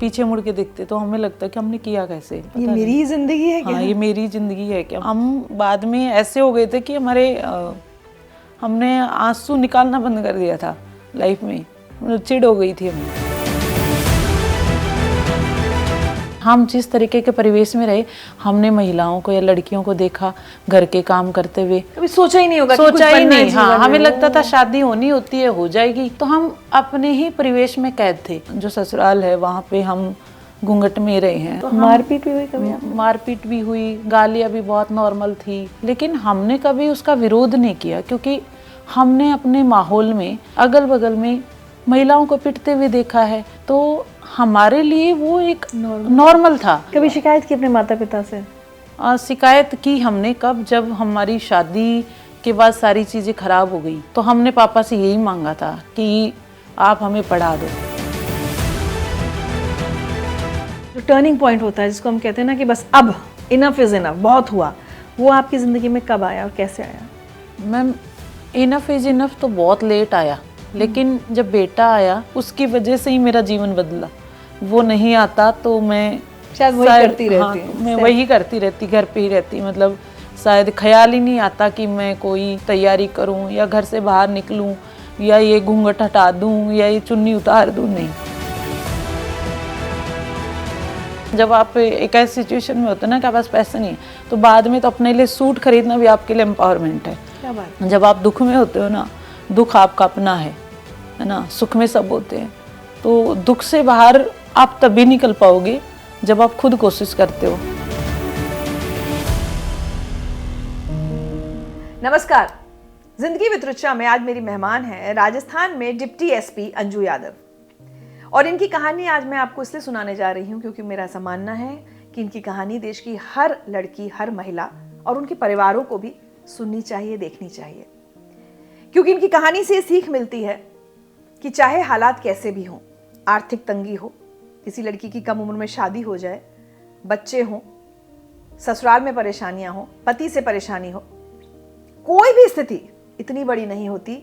पीछे मुड़ के देखते तो हमें लगता है कि हमने किया कैसे, ये मेरी ही जिंदगी है क्या? हाँ ये मेरी जिंदगी है क्या। हम बाद में ऐसे हो गए थे कि हमने आंसू निकालना बंद कर दिया था लाइफ में, मतलब चिढ़ हो गई थी हमें। हम जिस तरीके के परिवेश में रहे, हमने महिलाओं को या लड़कियों को देखा घर के काम करते हुए, कभी सोचा ही नहीं होगा, सोचा ही नहीं। हाँ, हमें लगता था शादी होनी होती है, हो जाएगी। तो हम अपने ही परिवेश में कैद थे। जो ससुराल है वहाँ पे हम घूंघट में रहे हैं। तो मारपीट भी हुई कभी? मारपीट भी हुई, गालियाँ भी बहुत नॉर्मल थी, लेकिन हमने कभी उसका विरोध नहीं किया, क्योंकि हमने अपने माहौल में अगल बगल में महिलाओं को पिटते हुए देखा है। तो हमारे लिए वो एक नॉर्मल था। कभी शिकायत की अपने माता पिता से? शिकायत की हमने कब, जब हमारी शादी के बाद सारी चीज़ें खराब हो गई तो हमने पापा से यही मांगा था कि आप हमें पढ़ा दो। जो टर्निंग पॉइंट होता है जिसको हम कहते हैं ना कि बस अब इनफ इज इनफ, बहुत हुआ, वो आपकी ज़िंदगी में कब आया और कैसे आया? मैम, इनफ इज इनफ तो बहुत लेट आया, लेकिन जब बेटा आया उसकी वजह से ही मेरा जीवन बदला। वो नहीं आता तो मैं शायद वही करती रहती। हाँ, मैं वही करती रहती, घर पे ही रहती। मतलब शायद ख्याल ही नहीं आता कि मैं कोई तैयारी करूं या घर से बाहर निकलूं या ये घूंघट हटा दूं या ये चुन्नी उतार दूं, नहीं। जब आप एक ऐसी सिचुएशन में होते हैं ना कि आपके पास पैसे नहीं है, तो बाद में तो अपने लिए सूट खरीदना भी आपके लिए एम्पावरमेंट है। क्या बात है? जब आप दुख में होते हो ना, दुख आपका अपना है ना, सुख में सब होते हैं। तो दुख से बाहर आप तभी निकल पाओगे जब आप खुद कोशिश करते हो। नमस्कार, जिंदगी विद रुचा में आज मेरी मेहमान है राजस्थान में डिप्टी एसपी अंजू यादव, और इनकी कहानी आज मैं आपको इसलिए सुनाने जा रही हूँ क्योंकि मेरा ऐसा मानना है कि इनकी कहानी देश की हर लड़की, हर महिला और उनके परिवारों को भी सुननी चाहिए, देखनी चाहिए, क्योंकि इनकी कहानी से सीख मिलती है कि चाहे हालात कैसे भी हों, आर्थिक तंगी हो, किसी लड़की की कम उम्र में शादी हो जाए, बच्चे हों, ससुराल में परेशानियां हों, पति से परेशानी हो, कोई भी स्थिति इतनी बड़ी नहीं होती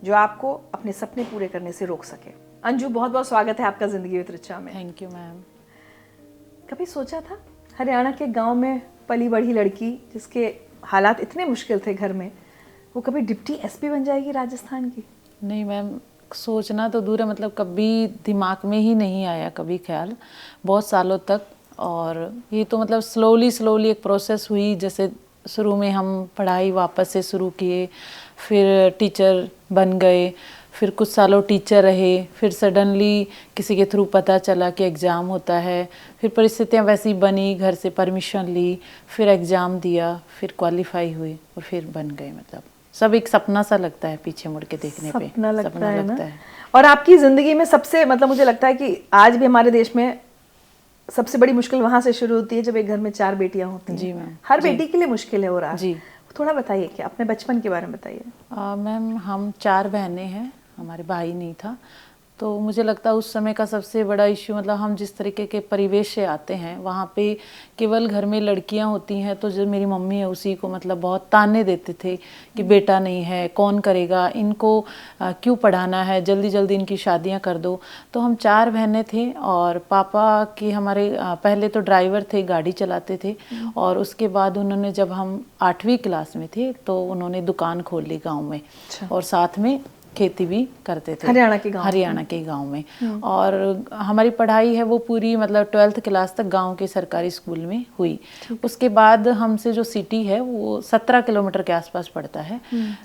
जो आपको अपने सपने पूरे करने से रोक सके। अंजू, बहुत बहुत स्वागत है आपका जिंदगी विद रुचा में। Thank you ma'am. कभी सोचा था हरियाणा के गांव में पली बढ़ी लड़की जिसके हालात इतने मुश्किल थे घर में, वो कभी डिप्टी एसपी बन जाएगी राजस्थान की? नहीं मैम, सोचना तो दूर है, मतलब कभी दिमाग में ही नहीं आया कभी ख्याल, बहुत सालों तक। और ये तो मतलब स्लोली एक प्रोसेस हुई। जैसे शुरू में हम पढ़ाई वापस से शुरू किए, फिर टीचर बन गए, फिर कुछ सालों टीचर रहे, फिर सडनली किसी के थ्रू पता चला कि एग्ज़ाम होता है, फिर परिस्थितियाँ वैसी बनी, घर से परमिशन ली, फिर एग्ज़ाम दिया, फिर क्वालिफाई हुई और फिर बन गए। मतलब सब एक सपना सा लगता है पीछे मुड़ के देखने पे, सपना लगता है ना? है। और आपकी ज़िंदगी में सबसे, मतलब मुझे लगता है कि आज भी हमारे देश में सबसे बड़ी मुश्किल वहाँ से शुरू होती है जब एक घर में 4 बेटियाँ होती हैं। जी मैम। हर बेटी के लिए मुश्किल है। और आज जी, थोड़ा बताइए कि अपने बचपन के बारे में बताइए। मैम, हम 4 बहनें हैं, हमारे भाई नहीं था। तो मुझे लगता है उस समय का सबसे बड़ा इश्यू, मतलब हम जिस तरीके के परिवेश से आते हैं वहाँ पे केवल घर में लड़कियाँ होती हैं, तो जो मेरी मम्मी है उसी को मतलब बहुत ताने देते थे कि बेटा नहीं है, कौन करेगा इनको, क्यों पढ़ाना है, जल्दी जल्दी इनकी शादियाँ कर दो। तो हम 4 बहनें थे, और पापा की हमारे पहले तो ड्राइवर थे, गाड़ी चलाते थे, और उसके बाद उन्होंने, जब हम 8वीं क्लास में थे तो उन्होंने दुकान खोल ली गाँव में। और साथ में खेती भी करते थे हरियाणा के गांव में। और हमारी पढ़ाई है वो पूरी मतलब 12th क्लास तक गांव के सरकारी स्कूल में हुई। उसके बाद हमसे जो सिटी है वो 17 किलोमीटर के आसपास पड़ता है।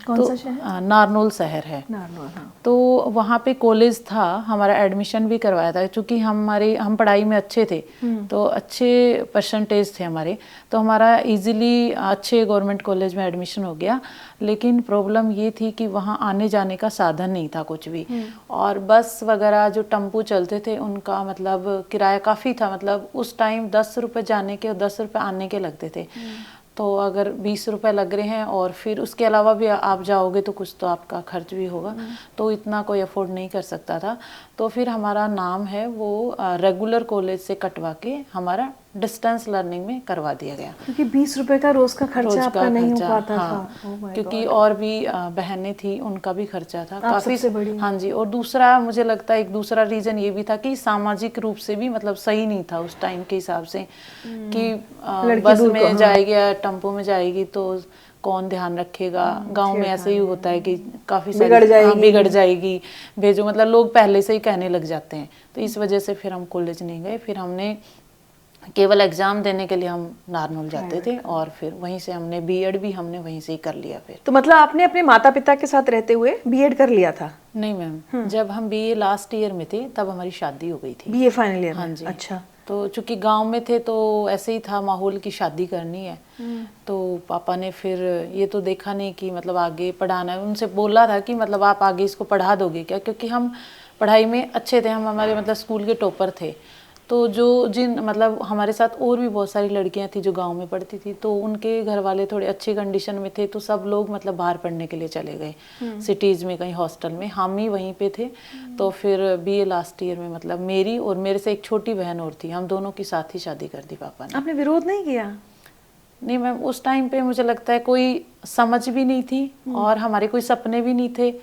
कौन सा शहर? नारनौल शहर है। नारनौल, हाँ। तो वहाँ पे कॉलेज था, हमारा एडमिशन भी करवाया था, क्योंकि हम पढ़ाई में अच्छे थे, तो अच्छे परसेंटेज थे हमारे, तो हमारा इजीली अच्छे गवर्नमेंट कॉलेज में एडमिशन हो गया। लेकिन प्रॉब्लम ये थी कि वहाँ आने जाने का साधन नहीं था कुछ भी, और बस वगैरह जो टेम्पो चलते थे उनका मतलब किराया काफ़ी था। मतलब उस टाइम 10 रुपये जाने के और 10 रुपये आने के लगते थे। तो अगर 20 रुपए लग रहे हैं और फिर उसके अलावा भी आप जाओगे तो कुछ तो आपका खर्च भी होगा, तो इतना कोई अफोर्ड नहीं कर सकता था। तो फिर हमारा नाम है वो रेगुलर कॉलेज से कटवा के हमारा डिस्टेंस लर्निंग में करवा दिया गया। क्योंकि 20 रुपए का रोज का खर्चा आपका नहीं हो पाता हाँ, था। Oh my क्योंकि God। और भी बहनें थी, उनका भी खर्चा था आप सबसे बड़ी। हाँ जी। और दूसरा मुझे लगता है एक दूसरा रीजन ये भी था कि सामाजिक रूप से भी मतलब सही नहीं था उस टाइम के हिसाब से कि बस में जाएगी या टेम्पो में जाएगी तो कौन ध्यान रखेगा। गांव में ऐसे ही होता है कि काफी सारी बिगड़ जाएगी, भेजो, मतलब लोग पहले से ही कहने लग जाते हैं। तो इस वजह से फिर हम कॉलेज नहीं गए। फिर हमने केवल एग्जाम देने के लिए हम नारनौल जाते थे और फिर वहीं से हमने बीएड भी हमने वहीं से ही कर लिया। फिर तो मतलब आपने अपने माता पिता के साथ रहते हुए बीएड कर लिया था? नहीं मैम, जब हम बीए लास्ट ईयर में थे तब हमारी शादी हो गई थी। BA final year? हाँ जी। अच्छा। तो चूंकि गांव में थे तो ऐसे ही था माहौल की शादी करनी है। तो पापा ने फिर ये तो देखा नहीं कि मतलब आगे पढ़ाना है। उनसे बोला था कि मतलब आप आगे इसको पढ़ा दोगे क्या, क्योंकि हम पढ़ाई में अच्छे थे, हम हमारे मतलब स्कूल के टॉपर थे। तो जिन मतलब हमारे साथ और भी बहुत सारी लड़कियां थी जो गांव में पढ़ती थी, तो उनके घर वाले थोड़े अच्छी कंडीशन में थे, तो सब लोग मतलब बाहर पढ़ने के लिए चले गए सिटीज में कहीं हॉस्टल में। हम ही वहीं पे थे। तो फिर बीए लास्ट ईयर में मतलब मेरी और मेरे से एक छोटी बहन और थी, हम दोनों की साथ ही शादी कर दी पापा ने। आपने विरोध नहीं किया? नहीं मैम, उस टाइम पे मुझे लगता है कोई समझ भी नहीं थी और हमारे कोई सपने भी नहीं थे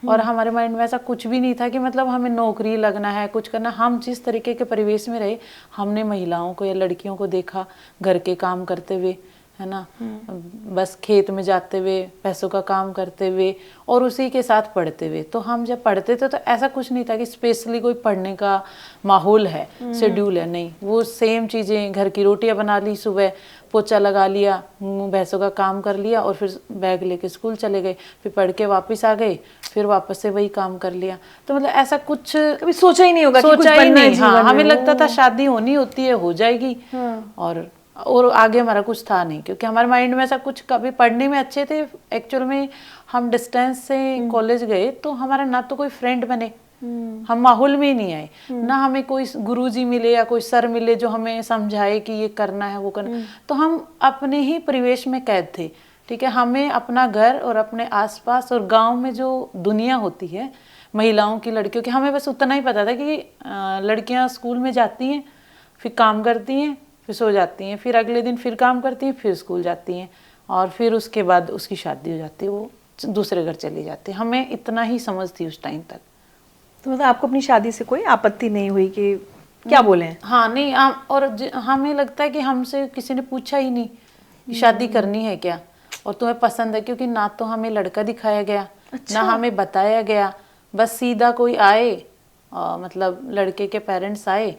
और हमारे माइंड में ऐसा कुछ भी नहीं था कि मतलब हमें नौकरी लगना है, कुछ करना। हम जिस तरीके के परिवेश में रहे, हमने महिलाओं को या लड़कियों को देखा घर के काम करते हुए, है ना, बस खेत में जाते हुए, पैसों का काम करते हुए और उसी के साथ पढ़ते हुए। तो हम जब पढ़ते थे तो ऐसा कुछ नहीं था कि स्पेशली कोई पढ़ने का माहौल है, शेड्यूल है, नहीं। वो सेम चीज़ें, घर की रोटियां बना ली, सुबह पोछा लगा लिया, भैंसों का काम कर लिया और फिर बैग लेके स्कूल चले गए, फिर पढ़ के वापस आ गए, फिर वापस से वही काम कर लिया। तो मतलब ऐसा कुछ कभी सोचा ही नहीं होगा, सोचा ही नहीं। हाँ, हमें लगता था शादी होनी होती है, हो जाएगी। और आगे हमारा कुछ था नहीं, क्योंकि हमारे माइंड में ऐसा कुछ, कभी पढ़ने में अच्छे थे। एक्चुअल में हम डिस्टेंस से कॉलेज गए तो हमारा ना तो कोई फ्रेंड बने, हम माहौल में ही नहीं आए, ना हमें कोई गुरुजी मिले या कोई सर मिले जो हमें समझाए कि ये करना है वो करना। तो हम अपने ही परिवेश में कैद थे। ठीक है, हमें अपना घर और अपने आसपास और गांव में जो दुनिया होती है महिलाओं की, लड़कियों की, हमें बस उतना ही पता था कि लड़कियां स्कूल में जाती हैं, फिर काम करती हैं, फिर सो जाती हैं, फिर अगले दिन फिर काम करती हैं, फिर स्कूल जाती हैं और फिर उसके बाद उसकी शादी हो जाती है, वो दूसरे घर चली जाती है। हमें इतना ही समझ थी उस टाइम तक। तो मतलब आपको अपनी शादी से कोई आपत्ति नहीं हुई कि क्या बोले? हाँ नहीं, और हमें लगता है कि हमसे किसी ने पूछा ही नहीं कि शादी करनी है क्या और तुम्हें पसंद है, क्योंकि ना तो हमें लड़का दिखाया गया, ना हमें बताया गया। बस सीधा कोई आए, मतलब लड़के के पेरेंट्स आए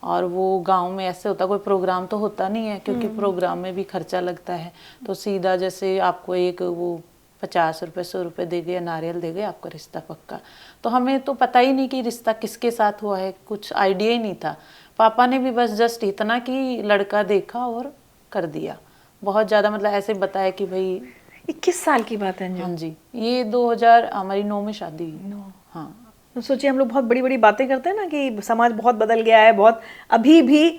और वो गांव में ऐसे होता, कोई प्रोग्राम तो होता नहीं है क्योंकि प्रोग्राम में भी खर्चा लगता है। तो सीधा जैसे आपको एक वो 50 रुपये 100 रुपये दे गए, नारियल दे गए, आपका रिश्ता पक्का। तो हमें तो पता ही नहीं कि रिश्ता किसके साथ हुआ है, कुछ आइडिया ही नहीं था। पापा ने भी बस जस्ट इतना कि लड़का देखा और कर दिया। बहुत ज़्यादा मतलब ऐसे बताया कि भाई 21 साल की बात है? हाँ जी, ये 2000 हमारी 9 में शादी हुई। हाँ, तो सोचिए, हम लोग बहुत बड़ी बड़ी बातें करते हैं ना कि समाज बहुत बदल गया है, बहुत, अभी भी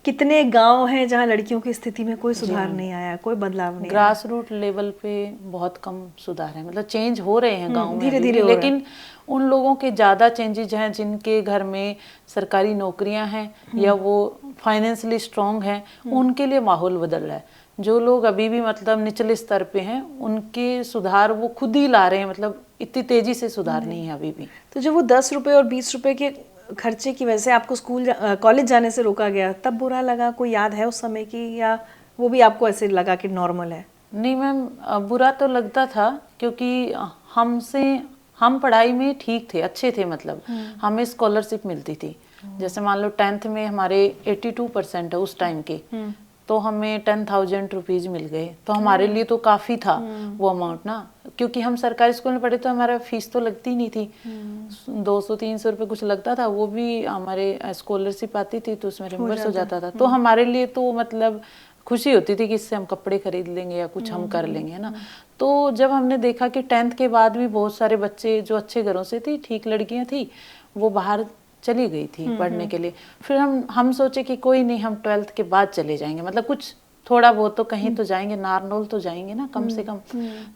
कितने गांव हैं जहां लड़कियों की स्थिति में कोई सुधार नहीं आया, कोई बदलाव नहीं। ग्रास रूट लेवल पे बहुत कम सुधार है, मतलब चेंज हो रहे हैं गांव में धीरे धीरे, लेकिन उन लोगों के ज़्यादा चेंजेज हैं जिनके घर में सरकारी नौकरियां हैं या वो फाइनेंशियली स्ट्रांग हैं, उनके लिए माहौल बदल रहा है। जो लोग अभी भी मतलब निचले स्तर पे हैं, उनके सुधार वो खुद ही ला रहे हैं, मतलब इतनी तेजी से सुधार नहीं है अभी भी। तो जब वो 10 रुपए और 20 रुपए के खर्चे की वजह से आपको कॉलेज जाने से रोका गया, तब बुरा लगा? कोई याद है उस समय की, या वो भी आपको ऐसे लगा कि नॉर्मल है? नहीं मैम, बुरा तो लगता था क्योंकि हम पढ़ाई में ठीक थे, अच्छे थे, मतलब हमें स्कॉलरशिप मिलती थी। जैसे मान लो 10th में हमारे 82% है उस टाइम के, तो हमें 10,000 रुपीज़ मिल गए। तो हमारे लिए तो काफ़ी था वो अमाउंट ना, क्योंकि हम सरकारी स्कूल में पढ़े तो हमारा फीस तो लगती नहीं थी। 200-300 रुपये कुछ लगता था, वो भी हमारे स्कॉलरशिप आती थी तो उसमें रिम्बर्स हो जाता था। तो हमारे लिए तो मतलब खुशी होती थी कि इससे हम कपड़े खरीद लेंगे या कुछ हम कर लेंगे, है ना। तो जब हमने देखा कि 10th के बाद भी बहुत सारे बच्चे जो अच्छे घरों से थी, ठीक लड़कियां थी, वो बाहर चली गई थी पढ़ने के लिए, फिर हम सोचे कि कोई नहीं, हम 12th के बाद चले जाएंगे, मतलब कुछ थोड़ा बहुत तो कहीं तो जाएंगे, नारनौल तो जाएंगे ना कम से कम।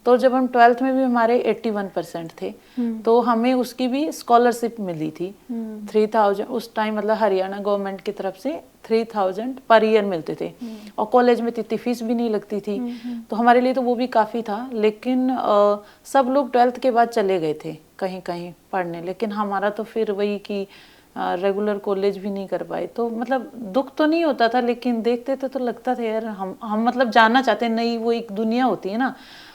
तो जब हम 12th में भी हमारे 81% थे, तो हमें उसकी भी स्कॉलरशिप मिली थी 3000 उस टाइम, मतलब हरियाणा गवर्नमेंट की तरफ से 3,000 पर ईयर मिलते थे और कॉलेज में इतनी फीस भी नहीं लगती थी, तो हमारे लिए तो वो भी काफ़ी था। लेकिन सब लोग 12th के बाद चले गए थे कहीं कहीं पढ़ने, लेकिन हमारा तो फिर वही कि रेगुलर कॉलेज भी नहीं कर पाए। तो मतलब दुख तो नहीं होता था, लेकिन देखते थे तो लगता था यार हम मतलब जानना चाहते हैं, नई वो एक दुनिया होती है ना।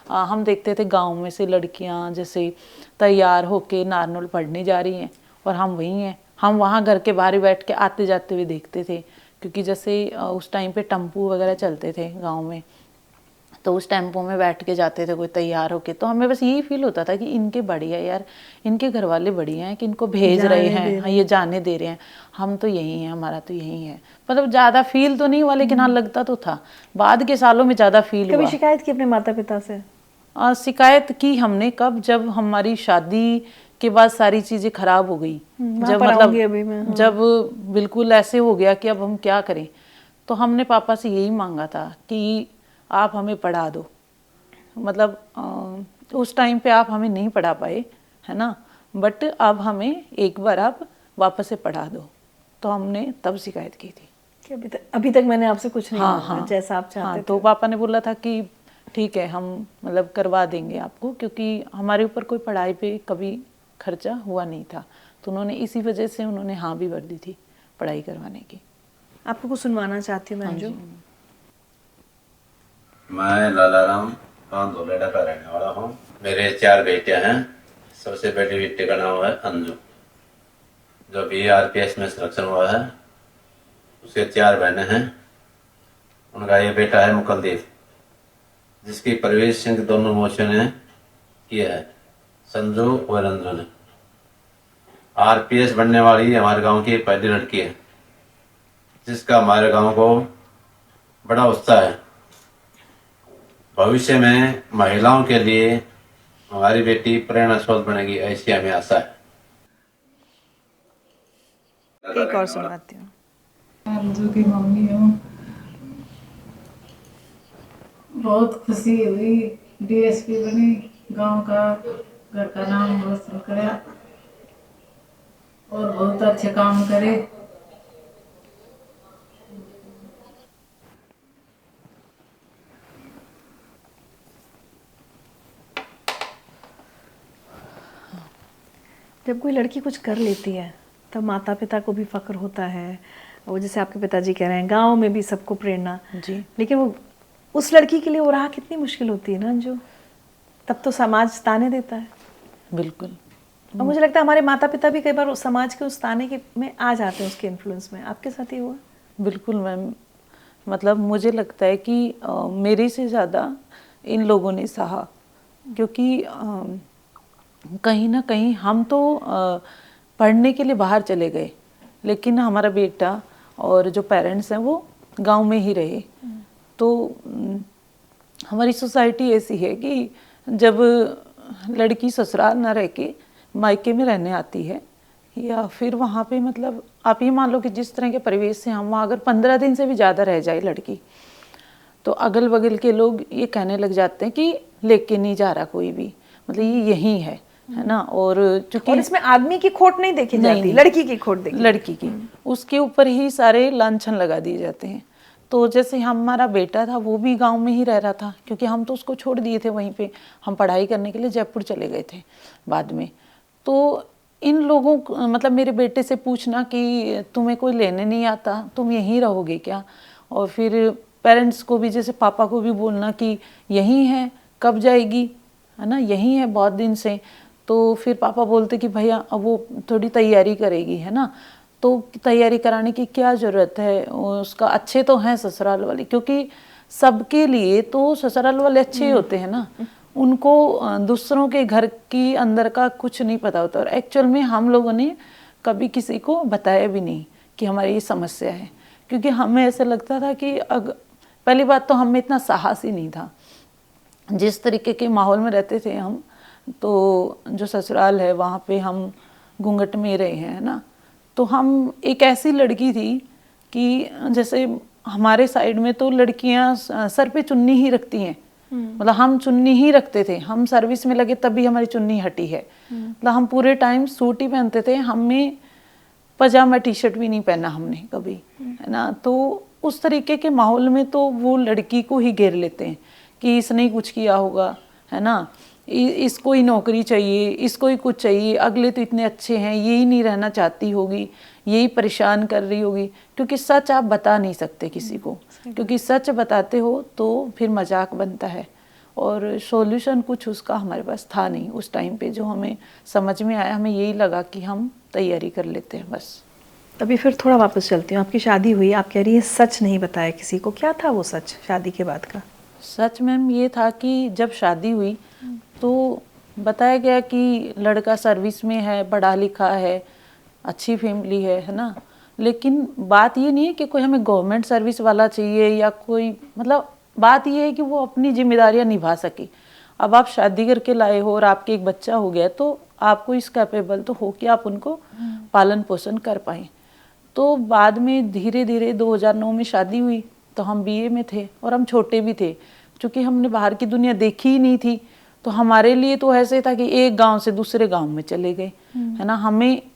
हम देखते थे गांव में से लड़कियां जैसे तैयार होके नारनौल पढ़ने जा रही हैं और हम वहीं हैं, हम वहाँ घर के बाहर ही बैठ के आते जाते हुए देखते थे, क्योंकि जैसे उस टाइम पे टेम्पू वगैरह चलते थे गांव में, तो उस टेम्पो में बैठ के जाते थे कोई तैयार होके। तो हमें बस यही फील होता था कि इनके बढ़िया यार, इनके घर वाले बढ़िया हैं कि इनको भेज रहे हैं, हाँ ये जाने दे रहे हैं, हम तो यही हैं, हमारा तो यही है। मतलब ज़्यादा फील तो नहीं हुआ, लेकिन हाँ लगता तो था। बाद के सालों में ज़्यादा फील हुआ। कभी शिकायत की अपने माता पिता से? शिकायत की हमने कब, जब हमारी शादी के बाद सारी चीज़ें खराब हो गई, जब मतलब जब बिल्कुल ऐसे हो गया कि अब हम क्या करें, तो हमने पापा से यही मांगा था कि आप हमें पढ़ा दो। मतलब उस टाइम पे आप हमें नहीं पढ़ा पाए, है ना, बट अब हमें एक बार आप वापस से पढ़ा दो। तो हमने तब शिकायत की थी कि अभी तक मैंने आपसे कुछ नहीं मांगा, जैसा आप चाहते थे। तो पापा ने बोला था कि ठीक है, हम मतलब करवा देंगे आपको, क्योंकि हमारे ऊपर कोई पढ़ाई पे कभी खर्चा हुआ नहीं था। तो उन्होंने इसी वजह से उन्होंने हाँ भी भर दी थी पढ़ाई करवाने की। आपको कुछ सुनवाना चाहती हूँ मैं अंजू। मैं लालाराम धोलेडा का रहने वाला हूँ। मेरे 4 बेटियां हैं। सबसे बड़ी बेटी का नाम है अंजू, जो भी RPS में सिलेक्शन हुआ है। उसके 4 बहनें हैं। उनका ये बेटा है मुकलदीप, जिसकी परवेश सिंह दोनों मोशों ने किया है, संजू और अंजू ने। RPS बनने वाली हमारे गांव की पहली लड़की है, जिसका हमारे गांव को बड़ा उत्साह है। भविष्य में महिलाओं के लिए हमारी बेटी प्रेरणा स्रोत बनेगी, ऐसी हमें आशा है। एक और सुनाती हूँ। अंजू की मम्मी हूँ। बहुत खुशी हुई, DSP बनी, गांव का घर का नाम रोशन करा और बहुत अच्छे काम करे। जब कोई लड़की कुछ कर लेती है तब माता पिता को भी फक्र होता है, और जैसे आपके पिताजी कह रहे हैं गांव में भी सबको प्रेरणा जी। लेकिन वो उस लड़की के लिए वो राह कितनी मुश्किल होती है ना अंजू। तब तो समाज ताने देता है। बिल्कुल। और मुझे लगता है हमारे माता पिता भी कई बार उस समाज के उस ताने के में आ जाते हैं, उसके इन्फ्लुएंस में। आपके साथ ही हुआ? बिल्कुल मैम, मतलब मुझे लगता है कि मेरे से ज़्यादा इन लोगों ने सहा, क्योंकि कहीं ना कहीं हम तो पढ़ने के लिए बाहर चले गए, लेकिन हमारा बेटा और जो पेरेंट्स हैं वो गांव में ही रहे। तो हमारी सोसाइटी ऐसी है कि जब लड़की ससुराल ना रह के मायके में रहने आती है, या फिर वहाँ पे मतलब आप ये मान लो कि जिस तरह के परिवेश से हम वहाँ अगर 15 दिन से भी ज़्यादा रह जाए लड़की, तो अगल बगल के लोग ये कहने लग जाते हैं कि लेके नहीं जा रहा कोई भी, मतलब ये यही है ना। और चूंकि और इसमें आदमी की खोट नहीं देखी जाती, लड़की की खोट देखी, लड़की की, उसके ऊपर ही सारे लांछन लगा दिए जाते हैं। तो जैसे हमारा बेटा था वो भी गांव में ही रह रहा था, क्योंकि हम तो उसको छोड़ दिए थे वहीं पे, हम पढ़ाई करने के लिए जयपुर चले गए थे बाद में। तो इन लोगों को मतलब मेरे बेटे से पूछना कि तुम्हें कोई लेने नहीं आता, तुम यहीं रहोगे क्या, और फिर पेरेंट्स को भी जैसे पापा को भी बोलना कि यहीं है, कब जाएगी, है ना, यहीं है बहुत दिन से। तो फिर पापा बोलते कि भैया अब वो थोड़ी तैयारी करेगी, है ना, तो तैयारी कराने की क्या ज़रूरत है, उसका अच्छे तो हैं ससुराल वाले, क्योंकि सबके लिए तो ससुराल वाले अच्छे होते हैं ना, उनको दूसरों के घर की अंदर का कुछ नहीं पता होता। और एक्चुअल में हम लोगों ने कभी किसी को बताया भी नहीं कि हमारी ये समस्या है, क्योंकि हमें ऐसा लगता था कि पहली बात तो हमें इतना साहस ही नहीं था। जिस तरीके के माहौल में रहते थे हम, तो जो ससुराल है वहाँ पे हम घूंघट में रहे हैं, है ना, तो हम एक ऐसी लड़की थी कि जैसे हमारे साइड में तो लड़कियां सर पे चुन्नी ही रखती हैं, मतलब हम चुन्नी ही रखते थे। हम सर्विस में लगे तब भी हमारी चुन्नी हटी है, मतलब हम पूरे टाइम सूट ही पहनते थे। हमें पजामा टी शर्ट भी नहीं पहना हमने कभी, है ना। तो उस तरीके के माहौल में तो वो लड़की को ही घेर लेते हैं कि इसने ही कुछ किया होगा, है ना, इसको ही नौकरी चाहिए, इसको ही कुछ चाहिए, अगले तो इतने अच्छे हैं, यही नहीं रहना चाहती होगी, यही परेशान कर रही होगी। क्योंकि सच आप बता नहीं सकते किसी को, क्योंकि सच बताते हो तो फिर मजाक बनता है, और सॉल्यूशन कुछ उसका हमारे पास था नहीं उस टाइम पे। जो हमें समझ में आया, हमें यही लगा कि हम तैयारी कर लेते हैं बस। अभी फिर थोड़ा वापस चलती हूँ, आपकी शादी हुई, आप कह रही है सच नहीं बताया किसी को, क्या था वो सच शादी के बाद का? सच मैम ये था कि जब शादी हुई तो बताया गया कि लड़का सर्विस में है, पढ़ा लिखा है, अच्छी फैमिली है ना। लेकिन बात ये नहीं है कि कोई हमें गवर्नमेंट सर्विस वाला चाहिए या कोई, मतलब बात ये है कि वो अपनी जिम्मेदारियां निभा सके। अब आप शादी करके लाए हो और आपके एक बच्चा हो गया तो आपको इस कैपेबल तो हो कि आप उनको पालन पोषण कर पाए। तो बाद में धीरे धीरे 2009 में शादी हुई, तो हम बीए में थे और हम छोटे भी थे, क्योंकि हमने बाहर की दुनिया देखी ही नहीं थी। तो हमारे लिए तो ऐसे था कि एक गांव से दूसरे गांव में चले गए, है ना।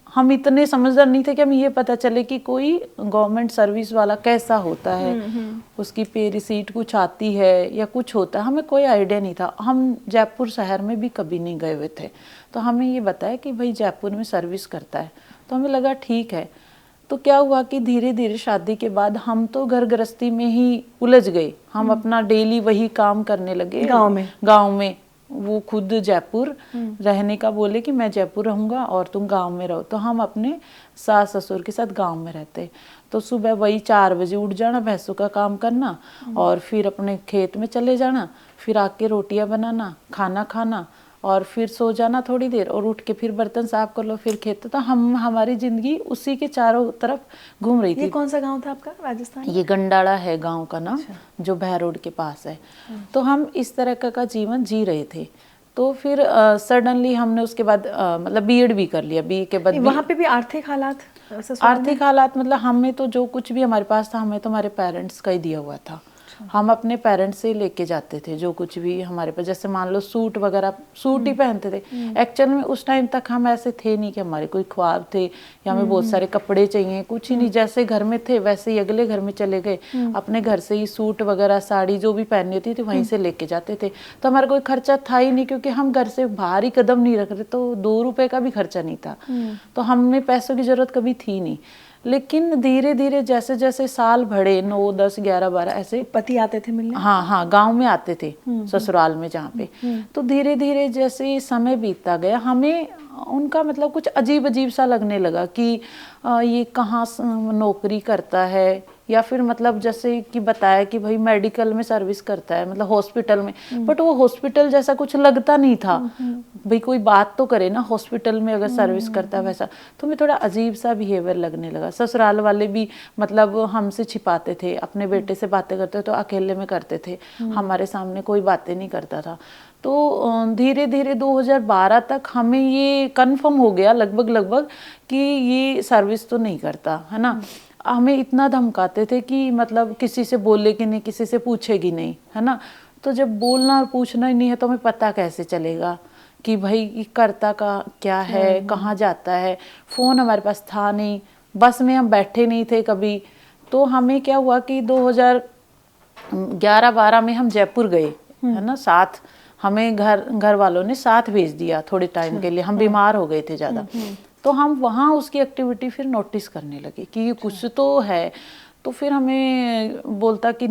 हम इतने समझदार नहीं थे कि हमें ये पता चले कि कोई गवर्नमेंट सर्विस वाला कैसा होता है, उसकी पे रिसीट कुछ आती है या कुछ होता है, हमें कोई आइडिया नहीं था। हम जयपुर शहर में भी कभी नहीं गए हुए थे, तो हमें ये बताया कि भाई जयपुर में सर्विस करता है, तो हमें लगा ठीक है। तो क्या हुआ कि धीरे धीरे शादी के बाद हम तो घर गृहस्थी में ही उलझ गए। हम अपना डेली वही काम करने लगे गांव में। वो खुद जयपुर रहने का बोले कि मैं जयपुर रहूंगा और तुम गांव में रहो। तो हम अपने सास ससुर के साथ गांव में रहते। तो सुबह वही 4 बजे उठ जाना, भैंसों का काम करना और फिर अपने खेत में चले जाना, फिर आके रोटियां बनाना, खाना खाना और फिर सो जाना थोड़ी देर, और उठ के फिर बर्तन साफ कर लो, फिर खेत। तो हमारी जिंदगी उसी के चारों तरफ घूम रही थी। ये कौन सा गांव था आपका राजस्थान? ये गंडाड़ा है गांव का नाम, जो भैर रोड के पास है। तो हम इस तरह का जीवन जी रहे थे। तो फिर सडनली हमने उसके बाद मतलब बीएड भी कर लिया। बीए के बाद वहाँ पे भी आर्थिक हालात मतलब हमें तो जो कुछ भी हमारे पास था, हमें तो हमारे पेरेंट्स का ही दिया हुआ था। हम अपने पेरेंट्स से लेके जाते थे जो कुछ भी हमारे पास, जैसे मान लो सूट वगैरह, सूट ही पहनते थे। एक्चुअल में उस टाइम तक हम ऐसे थे नहीं कि हमारे कोई ख्वाब थे या हमें बहुत सारे कपड़े चाहिए, कुछ ही नहीं। जैसे घर में थे वैसे ही अगले घर में चले गए, अपने घर से ही सूट वगैरह साड़ी जो भी पहननी होती थी वहीं से लेके जाते थे। तो हमारा कोई खर्चा था ही नहीं, क्योंकि हम घर से बाहर ही कदम नहीं रख रहे, तो 2 रुपए का भी खर्चा नहीं था। तो हमें पैसों की जरूरत कभी थी नहीं। लेकिन धीरे धीरे जैसे जैसे साल बढ़े, 9, 10, 11, 12 ऐसे पति आते थे मिलने? हाँ, गांव में आते थे, ससुराल में जहाँ पे। तो धीरे धीरे जैसे समय बीतता गया, हमें उनका मतलब कुछ अजीब अजीब सा लगने लगा कि ये कहाँ नौकरी करता है, या फिर मतलब जैसे कि बताया कि भाई मेडिकल में सर्विस करता है, मतलब हॉस्पिटल में। बट वो हॉस्पिटल जैसा कुछ लगता नहीं था। भाई कोई बात तो करे ना, हॉस्पिटल में अगर सर्विस करता है वैसा। तो हमें थोड़ा अजीब सा बिहेवियर लगने लगा। ससुराल वाले भी मतलब हमसे छिपाते थे, अपने बेटे से बातें करते तो अकेले में करते थे, हमारे सामने कोई बातें नहीं करता था। तो धीरे धीरे 2012 तक हमें ये कन्फर्म हो गया लगभग कि ये सर्विस तो नहीं करता, है ना। हमें इतना धमकाते थे कि मतलब किसी से बोलेगी नहीं, किसी से पूछेगी नहीं, है ना। तो जब बोलना और पूछना ही नहीं है तो हमें पता कैसे चलेगा कि भाई करता का क्या है, कहाँ जाता है। फ़ोन हमारे पास था नहीं, बस में हम बैठे नहीं थे कभी। तो हमें क्या हुआ कि 2011-12 में हम जयपुर गए, है ना। साथ हमें घर वालों ने साथ भेज दिया थोड़े टाइम के लिए, हम बीमार हो गए थे ज़्यादा। तो हम वहाँ उसकी एक्टिविटी फिर नोटिस करने लगे कि ये कुछ तो है। तो फिर हमें बोलता कि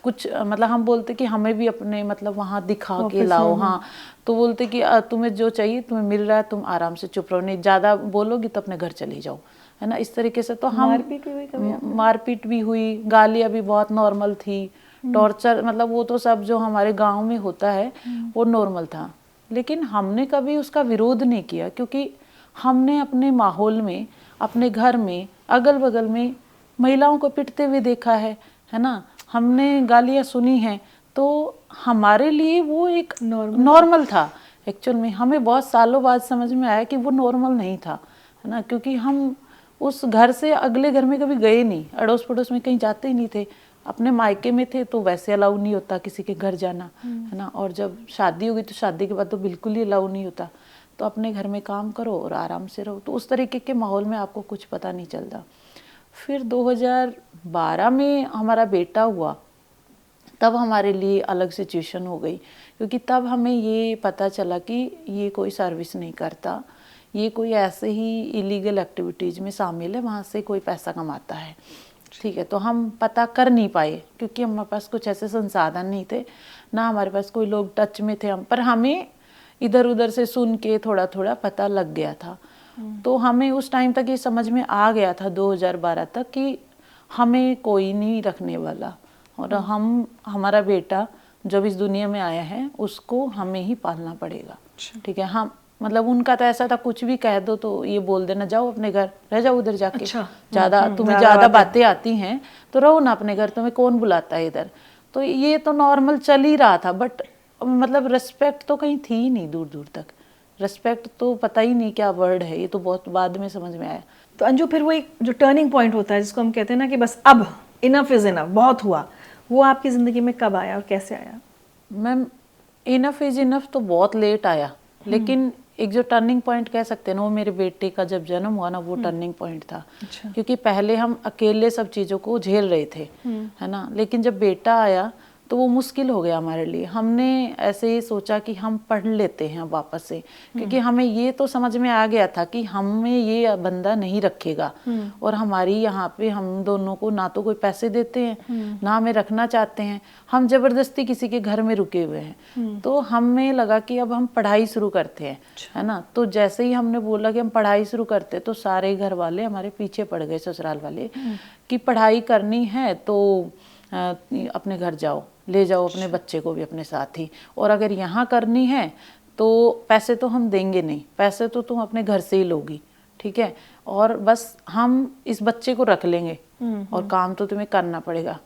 कुछ मतलब हम बोलते कि हमें भी अपने मतलब वहाँ दिखा के लाओ। हाँ, तो बोलते कि तुम्हें जो चाहिए तुम्हें मिल रहा है, तुम आराम से चुप रहो, नहीं ज़्यादा बोलोगी तो अपने घर चली जाओ, है ना। इस तरीके से तो हम मारपीट भी हुई, गालियाँ भी बहुत नॉर्मल थी, टॉर्चर मतलब वो तो सब जो हमारे गाँव में होता है वो नॉर्मल था। लेकिन हमने कभी उसका विरोध नहीं किया, क्योंकि हमने अपने माहौल में, अपने घर में, अगल बगल में महिलाओं को पिटते हुए देखा है ना। हमने गालियाँ सुनी हैं, तो हमारे लिए वो एक नॉर्मल था। एक्चुअल में हमें बहुत सालों बाद समझ में आया कि वो नॉर्मल नहीं था, है ना। क्योंकि हम उस घर से अगले घर में कभी गए नहीं, अड़ोस पड़ोस में कहीं जाते ही नहीं थे। अपने मायके में थे तो वैसे अलाउ नहीं होता किसी के घर जाना, है ना। और जब शादी होगी तो शादी के बाद तो बिल्कुल ही अलाउ नहीं होता। तो अपने घर में काम करो और आराम से रहो। तो उस तरीके के माहौल में आपको कुछ पता नहीं चलता। फिर 2012 में हमारा बेटा हुआ, तब हमारे लिए अलग सिचुएशन हो गई, क्योंकि तब हमें ये पता चला कि ये कोई सर्विस नहीं करता, ये कोई ऐसे ही इलीगल एक्टिविटीज़ में शामिल है, वहाँ से कोई पैसा कमाता है। ठीक है, तो हम पता कर नहीं पाए क्योंकि हमारे पास कुछ ऐसे संसाधन नहीं थे, ना हमारे पास कोई लोग टच में थे हम, पर हमें इधर उधर से सुन के थोड़ा थोड़ा पता लग गया था। तो हमें उस टाइम तक ये समझ में आ गया था 2012 तक कि हमें कोई नहीं रखने वाला, और हमारा बेटा जब इस दुनिया में आया है उसको हमें ही पालना पड़ेगा। ठीक है, हम मतलब उनका तो ऐसा था, कुछ भी कह दो तो ये बोल देना जाओ अपने घर, रह जाओ उधर जाके। ज्यादा तुम्हें ज्यादा बातें आती हैं तो रहो ना अपने घर, तुम्हें कौन बुलाता है इधर। तो ये तो नॉर्मल चल ही रहा था, बट मतलब रिस्पेक्ट तो कहीं थी ही नहीं, दूर दूर तक रिस्पेक्ट तो पता ही नहीं क्या वर्ड है, ये तो बहुत बाद में समझ में आया। तो अंजू, फिर वो एक जो टर्निंग पॉइंट होता है जिसको हम कहते हैं ना कि बस अब इनफ इज इनफ, बहुत हुआ, वो आपकी ज़िंदगी में कब आया और कैसे आया? मैम, इनफ इज इनफ तो बहुत लेट आया, लेकिन एक जो टर्निंग पॉइंट कह सकते हैं ना, वो मेरे बेटे का जब जन्म हुआ ना, वो टर्निंग पॉइंट था। क्योंकि पहले हम अकेले सब चीज़ों को झेल रहे थे, है ना, लेकिन जब बेटा आया तो वो मुश्किल हो गया हमारे लिए। हमने ऐसे ही सोचा कि हम पढ़ लेते हैं वापस से, क्योंकि हमें ये तो समझ में आ गया था कि हमें ये बंदा नहीं रखेगा, और हमारी यहाँ पे हम दोनों को ना तो कोई पैसे देते हैं, ना हमें रखना चाहते हैं, हम जबरदस्ती किसी के घर में रुके हुए हैं। तो हमें लगा कि अब हम पढ़ाई शुरू करते हैं, है ना। तो जैसे ही हमने बोला कि हम पढ़ाई शुरू करते, तो सारे घर वाले हमारे पीछे पड़ गए, ससुराल वाले, कि पढ़ाई करनी है तो अपने घर जाओ, ले जाओ अपने बच्चे को भी अपने साथ ही, और अगर यहाँ करनी है तो पैसे तो हम देंगे नहीं, पैसे तो तुम अपने घर से ही लोगी, ठीक है, और बस हम इस बच्चे को रख लेंगे और काम तो तुम्हें करना पड़ेगा।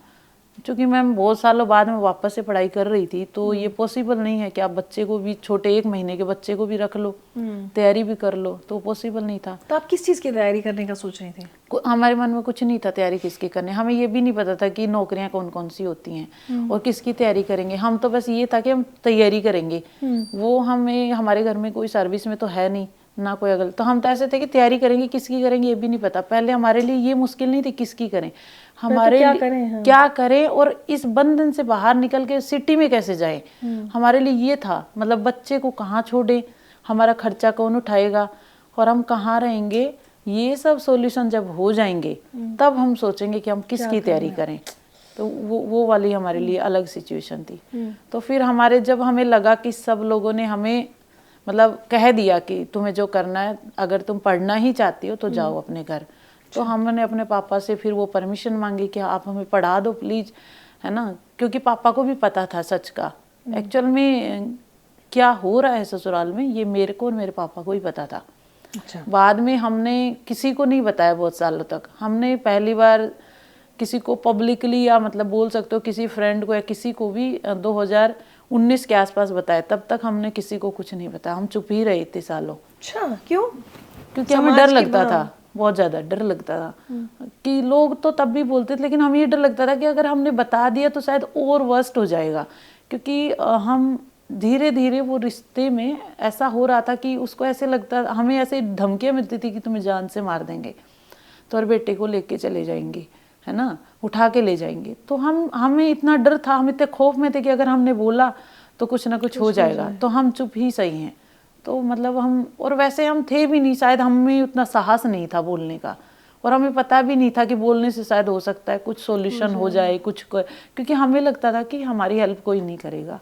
क्योंकि मैम बहुत सालों बाद में वापस से पढ़ाई कर रही थी, तो ये पॉसिबल नहीं है कि आप बच्चे को भी, छोटे 1 महीने के बच्चे को भी रख लो, तैयारी भी कर लो, तो पॉसिबल नहीं था। तो आप किस चीज़ की तैयारी करने का सोच रही थी? हमारे मन में कुछ नहीं था तैयारी किसकी करने, हमें ये भी नहीं पता था कि नौकरियां कौन कौन सी होती हैं और किसकी तैयारी करेंगे। हम तो बस ये था कि हम तैयारी करेंगे, वो हमें, हमारे घर में कोई सर्विस में तो है नहीं ना कोई अगल, तो हम तो ऐसे थे कि तैयारी करेंगे, किसकी करेंगे ये भी नहीं पता। पहले हमारे लिए ये मुश्किल नहीं थी किसकी करें, हमारे क्या लिए करें, हाँ। क्या करें और इस बंधन से बाहर निकल के सिटी में कैसे जाएं, हमारे लिए ये था। मतलब बच्चे को कहाँ छोड़े, हमारा खर्चा कौन उठाएगा और हम कहाँ रहेंगे, ये सब सॉल्यूशन जब हो जाएंगे तब हम सोचेंगे कि हम किसकी तैयारी करें। तो वो वाली हमारे लिए अलग सिचुएशन थी। तो फिर हमारे, जब हमें लगा कि सब लोगों ने हमें मतलब कह दिया कि तुम्हें जो करना है, अगर तुम पढ़ना ही चाहती हो तो जाओ अपने घर, तो हमने अपने पापा से फिर वो परमिशन मांगी कि आप हमें पढ़ा दो प्लीज, है ना। क्योंकि पापा को भी पता था सच का, एक्चुअल में क्या हो रहा है ससुराल में, ये मेरे को और मेरे पापा को ही पता था। बाद में हमने किसी को नहीं बताया बहुत सालों तक। हमने पहली बार किसी को पब्लिकली, या मतलब बोल सकते हो किसी फ्रेंड को या किसी को भी 2019 के आसपास बताया, तब तक हमने किसी को कुछ नहीं बताया, हम चुप ही रहे इतने सालों। अच्छा, क्यों? क्योंकि हमें डर लगता था, बहुत ज्यादा डर लगता था कि लोग तो तब भी बोलते थे, लेकिन हमें ये डर लगता था कि अगर हमने बता दिया तो शायद और वर्स्ट हो जाएगा। क्योंकि हम धीरे धीरे वो रिश्ते में ऐसा हो रहा था कि उसको ऐसे लगता, हमें ऐसे धमकियां मिलती थी कि तुम्हें जान से मार देंगे, तो और बेटे को लेके चले जाएंगे, है ना, उठा के ले जाएंगे। तो हमें इतना डर था, हम इतने खौफ में थे कि अगर हमने बोला तो कुछ ना कुछ हो जाएगा, तो हम चुप ही सही हैं। तो मतलब हम, और वैसे हम थे भी नहीं, शायद हमें उतना साहस नहीं था बोलने का, और हमें पता भी नहीं था कि बोलने से शायद हो सकता है कुछ सॉल्यूशन हो जाए, क्योंकि हमें लगता था कि हमारी हेल्प कोई नहीं करेगा।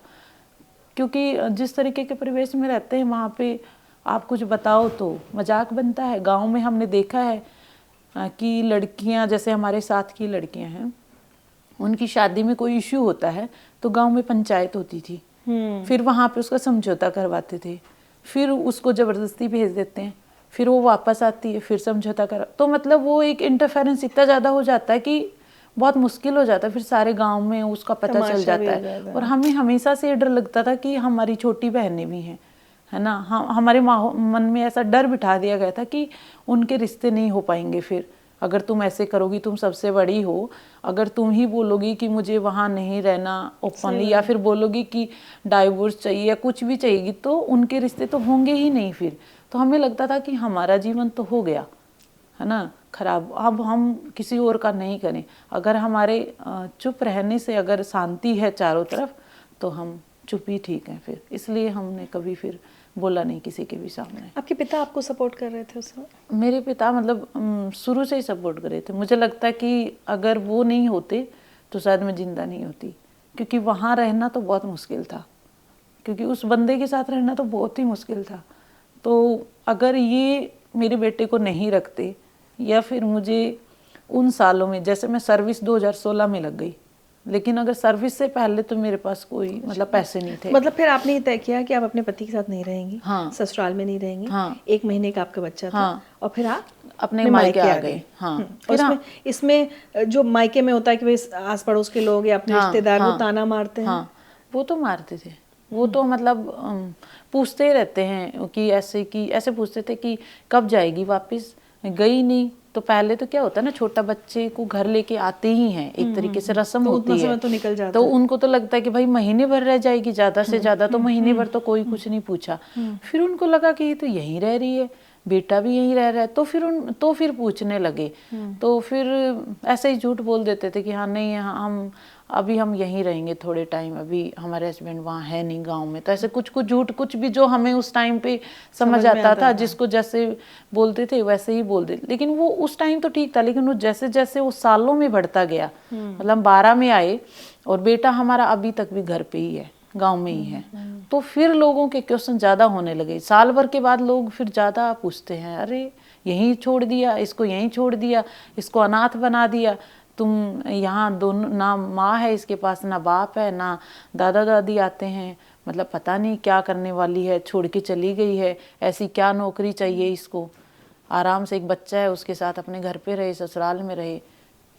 क्योंकि जिस तरीके के परिवेश में रहते हैं वहाँ पे आप कुछ बताओ तो मजाक बनता है। गाँव में हमने देखा है कि लड़कियां, जैसे हमारे साथ की लड़कियां हैं, उनकी शादी में कोई इश्यू होता है तो गांव में पंचायत होती थी, फिर वहां पे उसका समझौता करवाते थे, फिर उसको जबरदस्ती भेज देते हैं, फिर वो वापस आती है, फिर समझौता कर, तो मतलब वो एक इंटरफेरेंस इतना ज़्यादा हो जाता है कि बहुत मुश्किल हो जाता है, फिर सारे गाँव में उसका पता चल जाता है। और हमें हमेशा से डर लगता था कि हमारी छोटी बहनें भी हैं, है ना, हमारे मन में ऐसा डर बिठा दिया गया था कि उनके रिश्ते नहीं हो पाएंगे फिर अगर तुम ऐसे करोगी, तुम सबसे बड़ी हो, अगर तुम ही बोलोगी कि मुझे वहाँ नहीं रहना ओपनली, या फिर बोलोगी कि डाइवोर्स चाहिए या कुछ भी चाहिए, तो उनके रिश्ते तो होंगे ही नहीं फिर। तो हमें लगता था कि हमारा जीवन तो हो गया है ना खराब, अब हम किसी और का नहीं करें। अगर हमारे चुप रहने से अगर शांति है चारों तरफ, तो हम चुप ही ठीक हैं फिर। इसलिए हमने कभी फिर बोला नहीं किसी के भी सामने। आपके पिता आपको सपोर्ट कर रहे थे उस वक्त? मेरे पिता मतलब शुरू से ही सपोर्ट कर रहे थे। मुझे लगता है कि अगर वो नहीं होते तो शायद मैं जिंदा नहीं होती, क्योंकि वहाँ रहना तो बहुत मुश्किल था, क्योंकि उस बंदे के साथ रहना तो बहुत ही मुश्किल था। तो अगर ये मेरे बेटे को नहीं रखते, या फिर मुझे उन सालों में, जैसे मैं सर्विस 2016 में लग गई, लेकिन अगर सर्विस से पहले तो मेरे पास कोई मतलब पैसे नहीं थे। मतलब फिर आपने ये तय किया कि आप अपने पति के साथ नहीं रहेंगी, हाँ। ससुराल में नहीं रहेंगी। हाँ। 1 महीने का आपका बच्चा था। हाँ। और फिर आप अपने मायके आ गए। हाँ। और इसमें जो मायके में होता है कि भाई आस पड़ोस के लोग या अपने रिश्तेदार वो ताना मारते हैं। हाँ, वो तो मारते थे। वो तो मतलब पूछते ही रहते हैं कि ऐसे पूछते थे कि कब जाएगी वापस, गई नहीं। तो पहले तो क्या होता है ना, छोटा बच्चे को घर लेके आते ही हैं, एक तरीके से रस्म होती है, तो निकल जाता तो उनको तो लगता है कि भाई महीने भर रह जाएगी, ज्यादा से ज्यादा तो महीने भर, तो कोई कुछ नहीं पूछा। फिर उनको लगा कि ये तो यहीं रह रही है, बेटा भी यहीं रह रहा है, तो फिर पूछने लगे। तो फिर ऐसे ही झूठ बोल देते थे कि हाँ नहीं, हम यहीं रहेंगे थोड़े टाइम, अभी हमारे हस्बैंड वहाँ है नहीं गांव में। तो ऐसे कुछ झूठ, कुछ भी जो हमें उस टाइम पे समझ आता था, जिसको जैसे बोलते थे वैसे ही बोल देते। लेकिन वो उस टाइम तो ठीक था, लेकिन वो जैसे जैसे वो सालों में बढ़ता गया, मतलब 12 में आए और बेटा हमारा अभी तक भी घर पे ही है, गांव में ही है। तो फिर लोगों के क्वेश्चन ज्यादा होने लगे। साल भर के बाद लोग फिर ज्यादा पूछते हैं, अरे यहीं छोड़ दिया इसको, यहीं छोड़ दिया इसको, अनाथ बना दिया तुम, यहाँ दोनों ना माँ है इसके पास, ना बाप है, ना दादा दादी आते हैं, मतलब पता नहीं क्या करने वाली है, छोड़ के चली गई है, ऐसी क्या नौकरी चाहिए इसको, आराम से एक बच्चा है उसके साथ अपने घर पे रहे, ससुराल में रहे।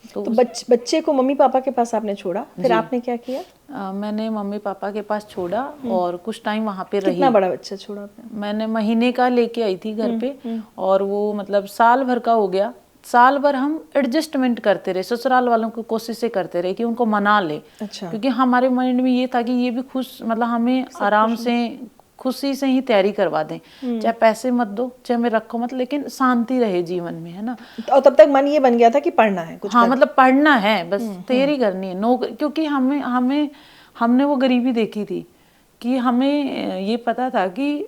तो बच्चे को मम्मी पापा के पास आपने छोड़ा, फिर आपने क्या किया? मैंने मम्मी पापा के पास छोड़ा और कुछ टाइम वहाँ पे रही। कितना बड़ा बच्चा छोड़ा आपने? मैंने महीने का लेके आई थी घर पे, और वो मतलब साल भर का हो गया। साल भर हम एडजस्टमेंट करते रहे, ससुराल वालों को कोशिशें करते रहे कि उनको मना ले। अच्छा। क्योंकि हमारे माइंड में ये था कि ये भी खुश, मतलब हमें आराम से खुशी से ही तैयारी करवा दें, चाहे पैसे मत दो, चाहे मैं रखो मत, लेकिन शांति रहे जीवन में, है ना। और तब तक मन ये बन गया था कि पढ़ना है कुछ। हाँ, मतलब पढ़ना है, बस तैयारी करनी है नौकरी। क्योंकि हमने वो गरीबी देखी थी कि हमें ये पता था कि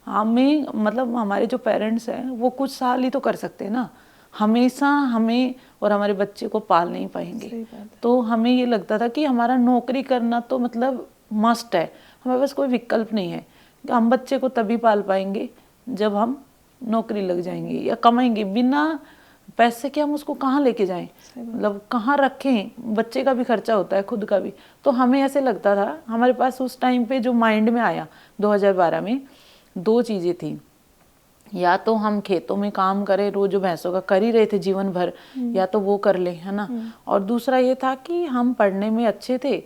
हमें, मतलब हमारे जो पेरेंट्स हैं वो कुछ साल ही तो कर सकते हैं ना, हमेशा हमें और हमारे बच्चे को पाल नहीं पाएंगे। तो हमें ये लगता था कि हमारा नौकरी करना तो मतलब मस्ट है, हमारे पास कोई विकल्प नहीं है। हम बच्चे को तभी पाल पाएंगे जब हम नौकरी लग जाएंगे या कमाएंगे। बिना पैसे के हम उसको कहाँ लेके जाएं, मतलब कहाँ रखें, बच्चे का भी खर्चा होता है, खुद का भी। तो हमें ऐसे लगता था, हमारे पास उस टाइम पे जो माइंड में आया 2012 में, 2 चीज़ें थी, या तो हम खेतों में काम करें, रोज भैंसों का कर ही रहे थे जीवन भर, या तो वो कर ले, है ना। और दूसरा ये था कि हम पढ़ने में अच्छे थे,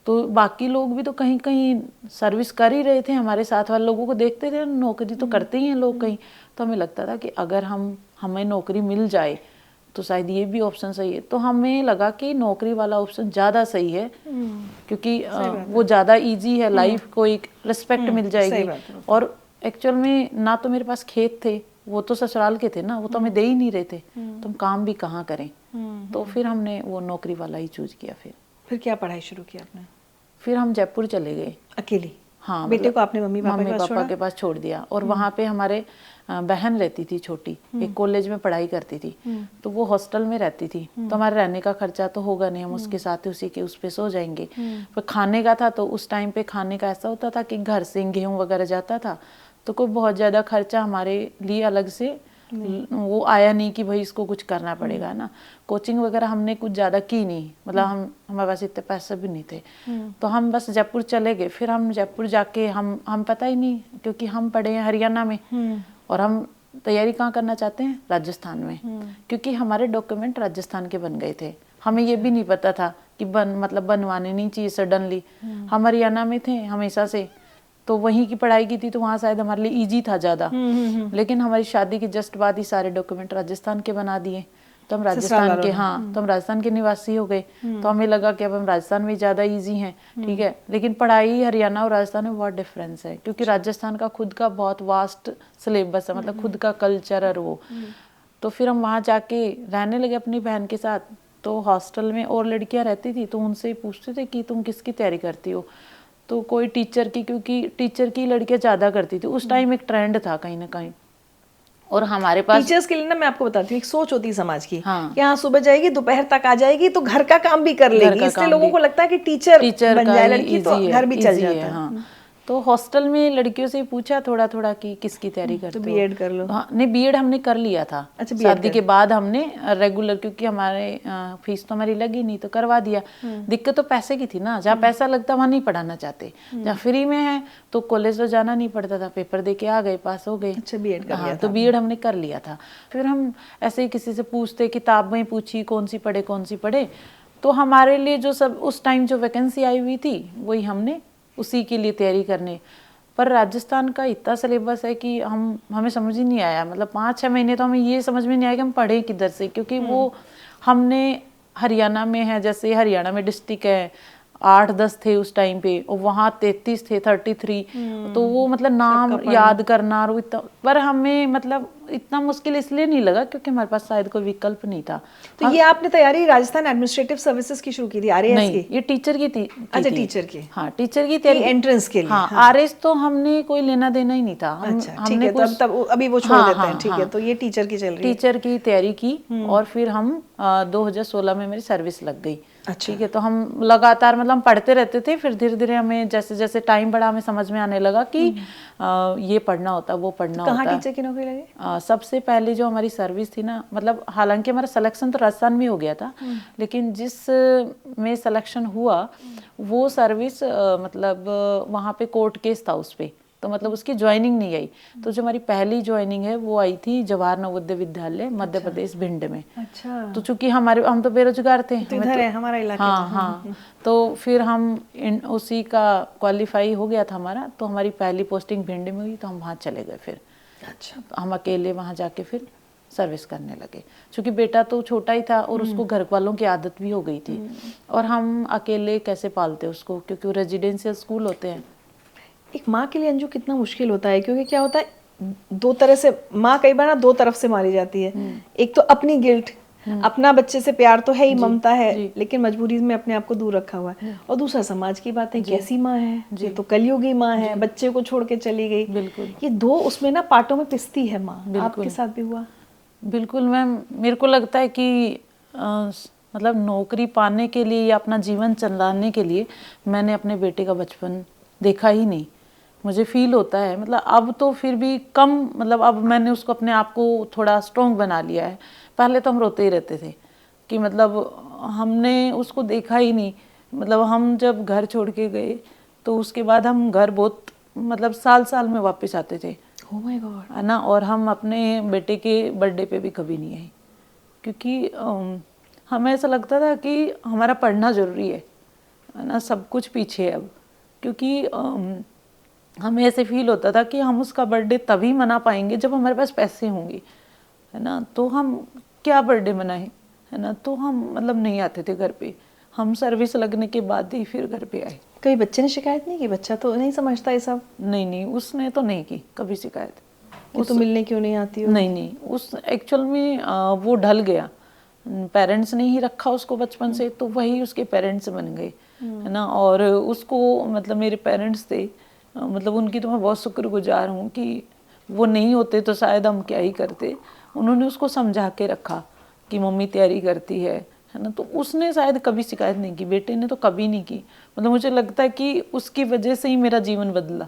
तो बाकी लोग भी तो कहीं कहीं सर्विस कर ही रहे थे, हमारे साथ वाले लोगों को देखते थे, नौकरी तो करते ही हैं लोग कहीं। तो हमें लगता था कि अगर हमें नौकरी मिल जाए तो शायद ये भी ऑप्शन सही है। तो हमें लगा कि नौकरी वाला ऑप्शन ज़्यादा सही है, क्योंकि वो ज़्यादा ईजी है, लाइफ को एक रिस्पेक्ट मिल जाएगी। और एक्चुअल में ना तो मेरे पास खेत थे, वो तो ससुराल के थे ना, वो तो हमें दे ही नहीं रहे थे, तो हम काम भी कहाँ करें। तो फिर हमने वो नौकरी वाला ही चूज किया। फिर क्या पढ़ाई शुरू की आपने? फिर हम जयपुर चले गए अकेली? हाँ, बेटे को आपने मम्मी पापा के पास छोड़ दिया। और वहाँ पे हमारे बहन रहती थी छोटी, एक कॉलेज में पढ़ाई करती थी, तो वो हॉस्टल में रहती थी। तो हमारे रहने का खर्चा तो होगा नहीं, हम उसके साथ ही उसी के उस पे सो जाएंगे। पर खाने का था, तो उस टाइम पे खाने का ऐसा होता था कि घर से गेहूँ वगैरह जाता था, तो कोई बहुत ज़्यादा खर्चा हमारे लिए अलग से वो आया नहीं कि भाई इसको कुछ करना पड़ेगा ना। कोचिंग वगैरह हमने कुछ ज़्यादा की नहीं, मतलब हमारे पास इतने पैसे भी नहीं थे। तो हम बस जयपुर चले गए। फिर हम जयपुर जाके हम पता ही नहीं, क्योंकि हम पढ़े हैं हरियाणा में और हम तैयारी कहाँ करना चाहते हैं, राजस्थान में, क्योंकि हमारे डॉक्यूमेंट राजस्थान के बन गए थे। हमें ये भी नहीं पता था कि बनवाने नहीं चाहिए सडनली। हम हरियाणा में थे हमेशा से, तो वहीं की पढ़ाई की थी, तो वहाँ शायद हमारे लिए इजी था ज़्यादा। लेकिन हमारी शादी के जस्ट बाद ही सारे डॉक्यूमेंट राजस्थान के बना दिए। तो हम राजस्थान के, हाँ तो हम राजस्थान के निवासी हो गए। तो हमें लगा कि अब हम राजस्थान में ज़्यादा इजी हैं, ठीक है। लेकिन पढ़ाई हरियाणा और राजस्थान में बहुत डिफरेंस है, क्योंकि राजस्थान का खुद का बहुत वास्ट सिलेबस है, मतलब खुद का कल्चर और वो। तो फिर हम वहाँ जाके रहने लगे अपनी बहन के साथ। तो हॉस्टल में और लड़कियाँ रहती थी, तो उनसे पूछते थे कि तुम किसकी तैयारी करती हो, तो कोई टीचर की, क्योंकि टीचर की लड़कियाँ ज़्यादा करती थी उस टाइम, एक ट्रेंड था कहीं ना कहीं। और हमारे पास टीचर्स के लिए ना मैं आपको बताती हूँ, एक सोच होती है समाज की, हाँ। कि हाँ सुबह जाएगी दोपहर तक आ जाएगी तो घर का काम भी कर लेगी, इसलिए लोगों को लगता है कि टीचर बन जाए लड़की तो घर भी चल जाता है। हाँ। तो हॉस्टल में लड़कियों से पूछा थोड़ा थोड़ा कि किसकी तैयारी करते हो, बीएड कर लो। हाँ नहीं, बीएड हमने कर लिया था। अच्छा, शादी के बाद हमने रेगुलर, क्योंकि हमारे फीस तो हमारी लगी नहीं, तो करवा दिया। दिक्कत तो पैसे की थी ना, जहाँ पैसा लगता वहाँ नहीं पढ़ाना चाहते, जहाँ फ्री में है तो कॉलेज तो जाना नहीं पड़ता था, पेपर दे के आ गए, पास हो गए। अच्छा, बीएड कर लिया था। तो बीएड हमने कर लिया था। फिर हम ऐसे ही किसी से पूछते, किताब में पूछी कौन सी पढ़े, तो हमारे लिए जो सब उस टाइम जो वैकेंसी आई हुई थी वही हमने उसी के लिए तैयारी करने। पर राजस्थान का इतना सिलेबस है कि हमें समझ ही नहीं आया, मतलब 5-6 महीने तो हमें ये समझ में नहीं आया कि हम पढ़े किधर से, क्योंकि वो हमने हरियाणा में है, जैसे हरियाणा में डिस्ट्रिक्ट है 8-10 थे उस टाइम पे, और वहाँ 33 थे, 33। तो वो मतलब नाम याद करना और इतना, पर हमें मतलब इतना मुश्किल इसलिए नहीं लगा क्योंकि हमारे पास शायद कोई विकल्प नहीं था। तो ये आपने तैयारी राजस्थान एडमिनिस्ट्रेटिव सर्विसेज की शुरू की थी, आरएएस नहीं, की? ये टीचर की थी। अच्छा, टीचर की। हाँ, टीचर की तैयारी, एंट्रेंस के लिए। हाँ, आरएस तो हमने कोई लेना देना ही नहीं था। अच्छा, ठीक हमने है, तब अभी वो छोड़ देते हैं, ठीक है। तो ये टीचर की चल रही है। टीचर की तैयारी की, और फिर हम 2016 में मेरी सर्विस लग गई। अच्छा। ठीक है, तो हम लगातार मतलब हम पढ़ते रहते थे, फिर धीरे धीरे हमें जैसे जैसे टाइम बढ़ा हमें समझ में आने लगा कि ये पढ़ना होता, वो पढ़ना होता। कहाँ टीचर की नौकरी लगी? सबसे पहले जो हमारी सर्विस थी ना, मतलब हालांकि हमारा सिलेक्शन तो राजस्थान में हो गया था, लेकिन जिस में सिलेक्शन हुआ वो सर्विस मतलब वहाँ पे कोर्ट केस था उस पे, तो मतलब उसकी ज्वाइनिंग नहीं आई। तो जो हमारी पहली ज्वाइनिंग है वो आई थी जवाहर नवोदय विद्यालय मध्य प्रदेश भिंड में। अच्छा। तो चूंकि हम तो बेरोजगार थे, तो इधर है हमारा इलाका। हाँ हाँ, तो फिर हम उसी का क्वालिफाई हो गया था हमारा, तो हमारी पहली पोस्टिंग भिंड में हुई, तो हम वहाँ चले गए फिर। अच्छा। तो हम अकेले वहाँ जाके फिर सर्विस करने लगे, क्योंकि बेटा तो छोटा ही था और उसको घर वालों की आदत भी हो गई थी, और हम अकेले कैसे पालते उसको, क्योंकि वो रेजिडेंशियल स्कूल होते हैं। एक माँ के लिए अंजू कितना मुश्किल होता है, क्योंकि क्या होता है, दो तरह से माँ कई बार ना दो तरफ से मारी जाती है। एक तो अपनी गिल्ट, अपना बच्चे से प्यार तो है ही, ममता है, लेकिन मजबूरी में अपने आप को दूर रखा हुआ है। और दूसरा समाज की बात है, कैसी माँ है ये, तो कलयुगी माँ है, बच्चे को छोड़ के चली गई। बिल्कुल, ये दो उसमें ना पार्टों में पिसती है माँ। आपके साथ भी हुआ? बिल्कुल मैम, मेरे को लगता है कि मतलब नौकरी पाने के लिए या अपना जीवन चलाने के लिए मैंने अपने बेटे का बचपन देखा ही नहीं। मुझे फील होता है, मतलब अब तो फिर भी कम, मतलब अब मैंने उसको अपने आप को थोड़ा स्ट्रॉन्ग बना लिया है। पहले तो हम रोते ही रहते थे कि मतलब हमने उसको देखा ही नहीं। मतलब हम जब घर छोड़ के गए तो उसके बाद हम घर बहुत मतलब साल में वापस आते थे। ओह माय गॉड, है ना। और हम अपने बेटे के बर्थडे पे भी कभी नहीं आए, क्योंकि हमें ऐसा लगता था कि हमारा पढ़ना ज़रूरी है ना, सब कुछ पीछे है अब। क्योंकि हमें ऐसे फील होता था कि हम उसका बर्थडे तभी मना पाएंगे जब हमारे पास पैसे होंगे, है ना। तो हम क्या बर्थडे मनाएं, है ना। तो हम मतलब नहीं आते थे घर पे, हम सर्विस लगने के बाद ही फिर घर पे आए। कभी बच्चे ने शिकायत नहीं की? बच्चा तो नहीं समझता ये सब। नहीं, उसने तो नहीं की कभी शिकायत। वो तो मिलने क्यों नहीं आती हो? नहीं, उस एक्चुअल में वो ढल गया, पेरेंट्स ने ही रखा उसको बचपन से, तो वही उसके पेरेंट्स बन गए, है ना। और उसको मतलब मेरे पेरेंट्स थे, मतलब उनकी तो मैं बहुत शुक्रगुजार हूँ कि वो नहीं होते तो शायद हम क्या ही करते। उन्होंने उसको समझा के रखा कि मम्मी तैयारी करती है ना। तो उसने शायद कभी शिकायत नहीं की, बेटे ने तो कभी नहीं की। मतलब मुझे लगता है कि उसकी वजह से ही मेरा जीवन बदला।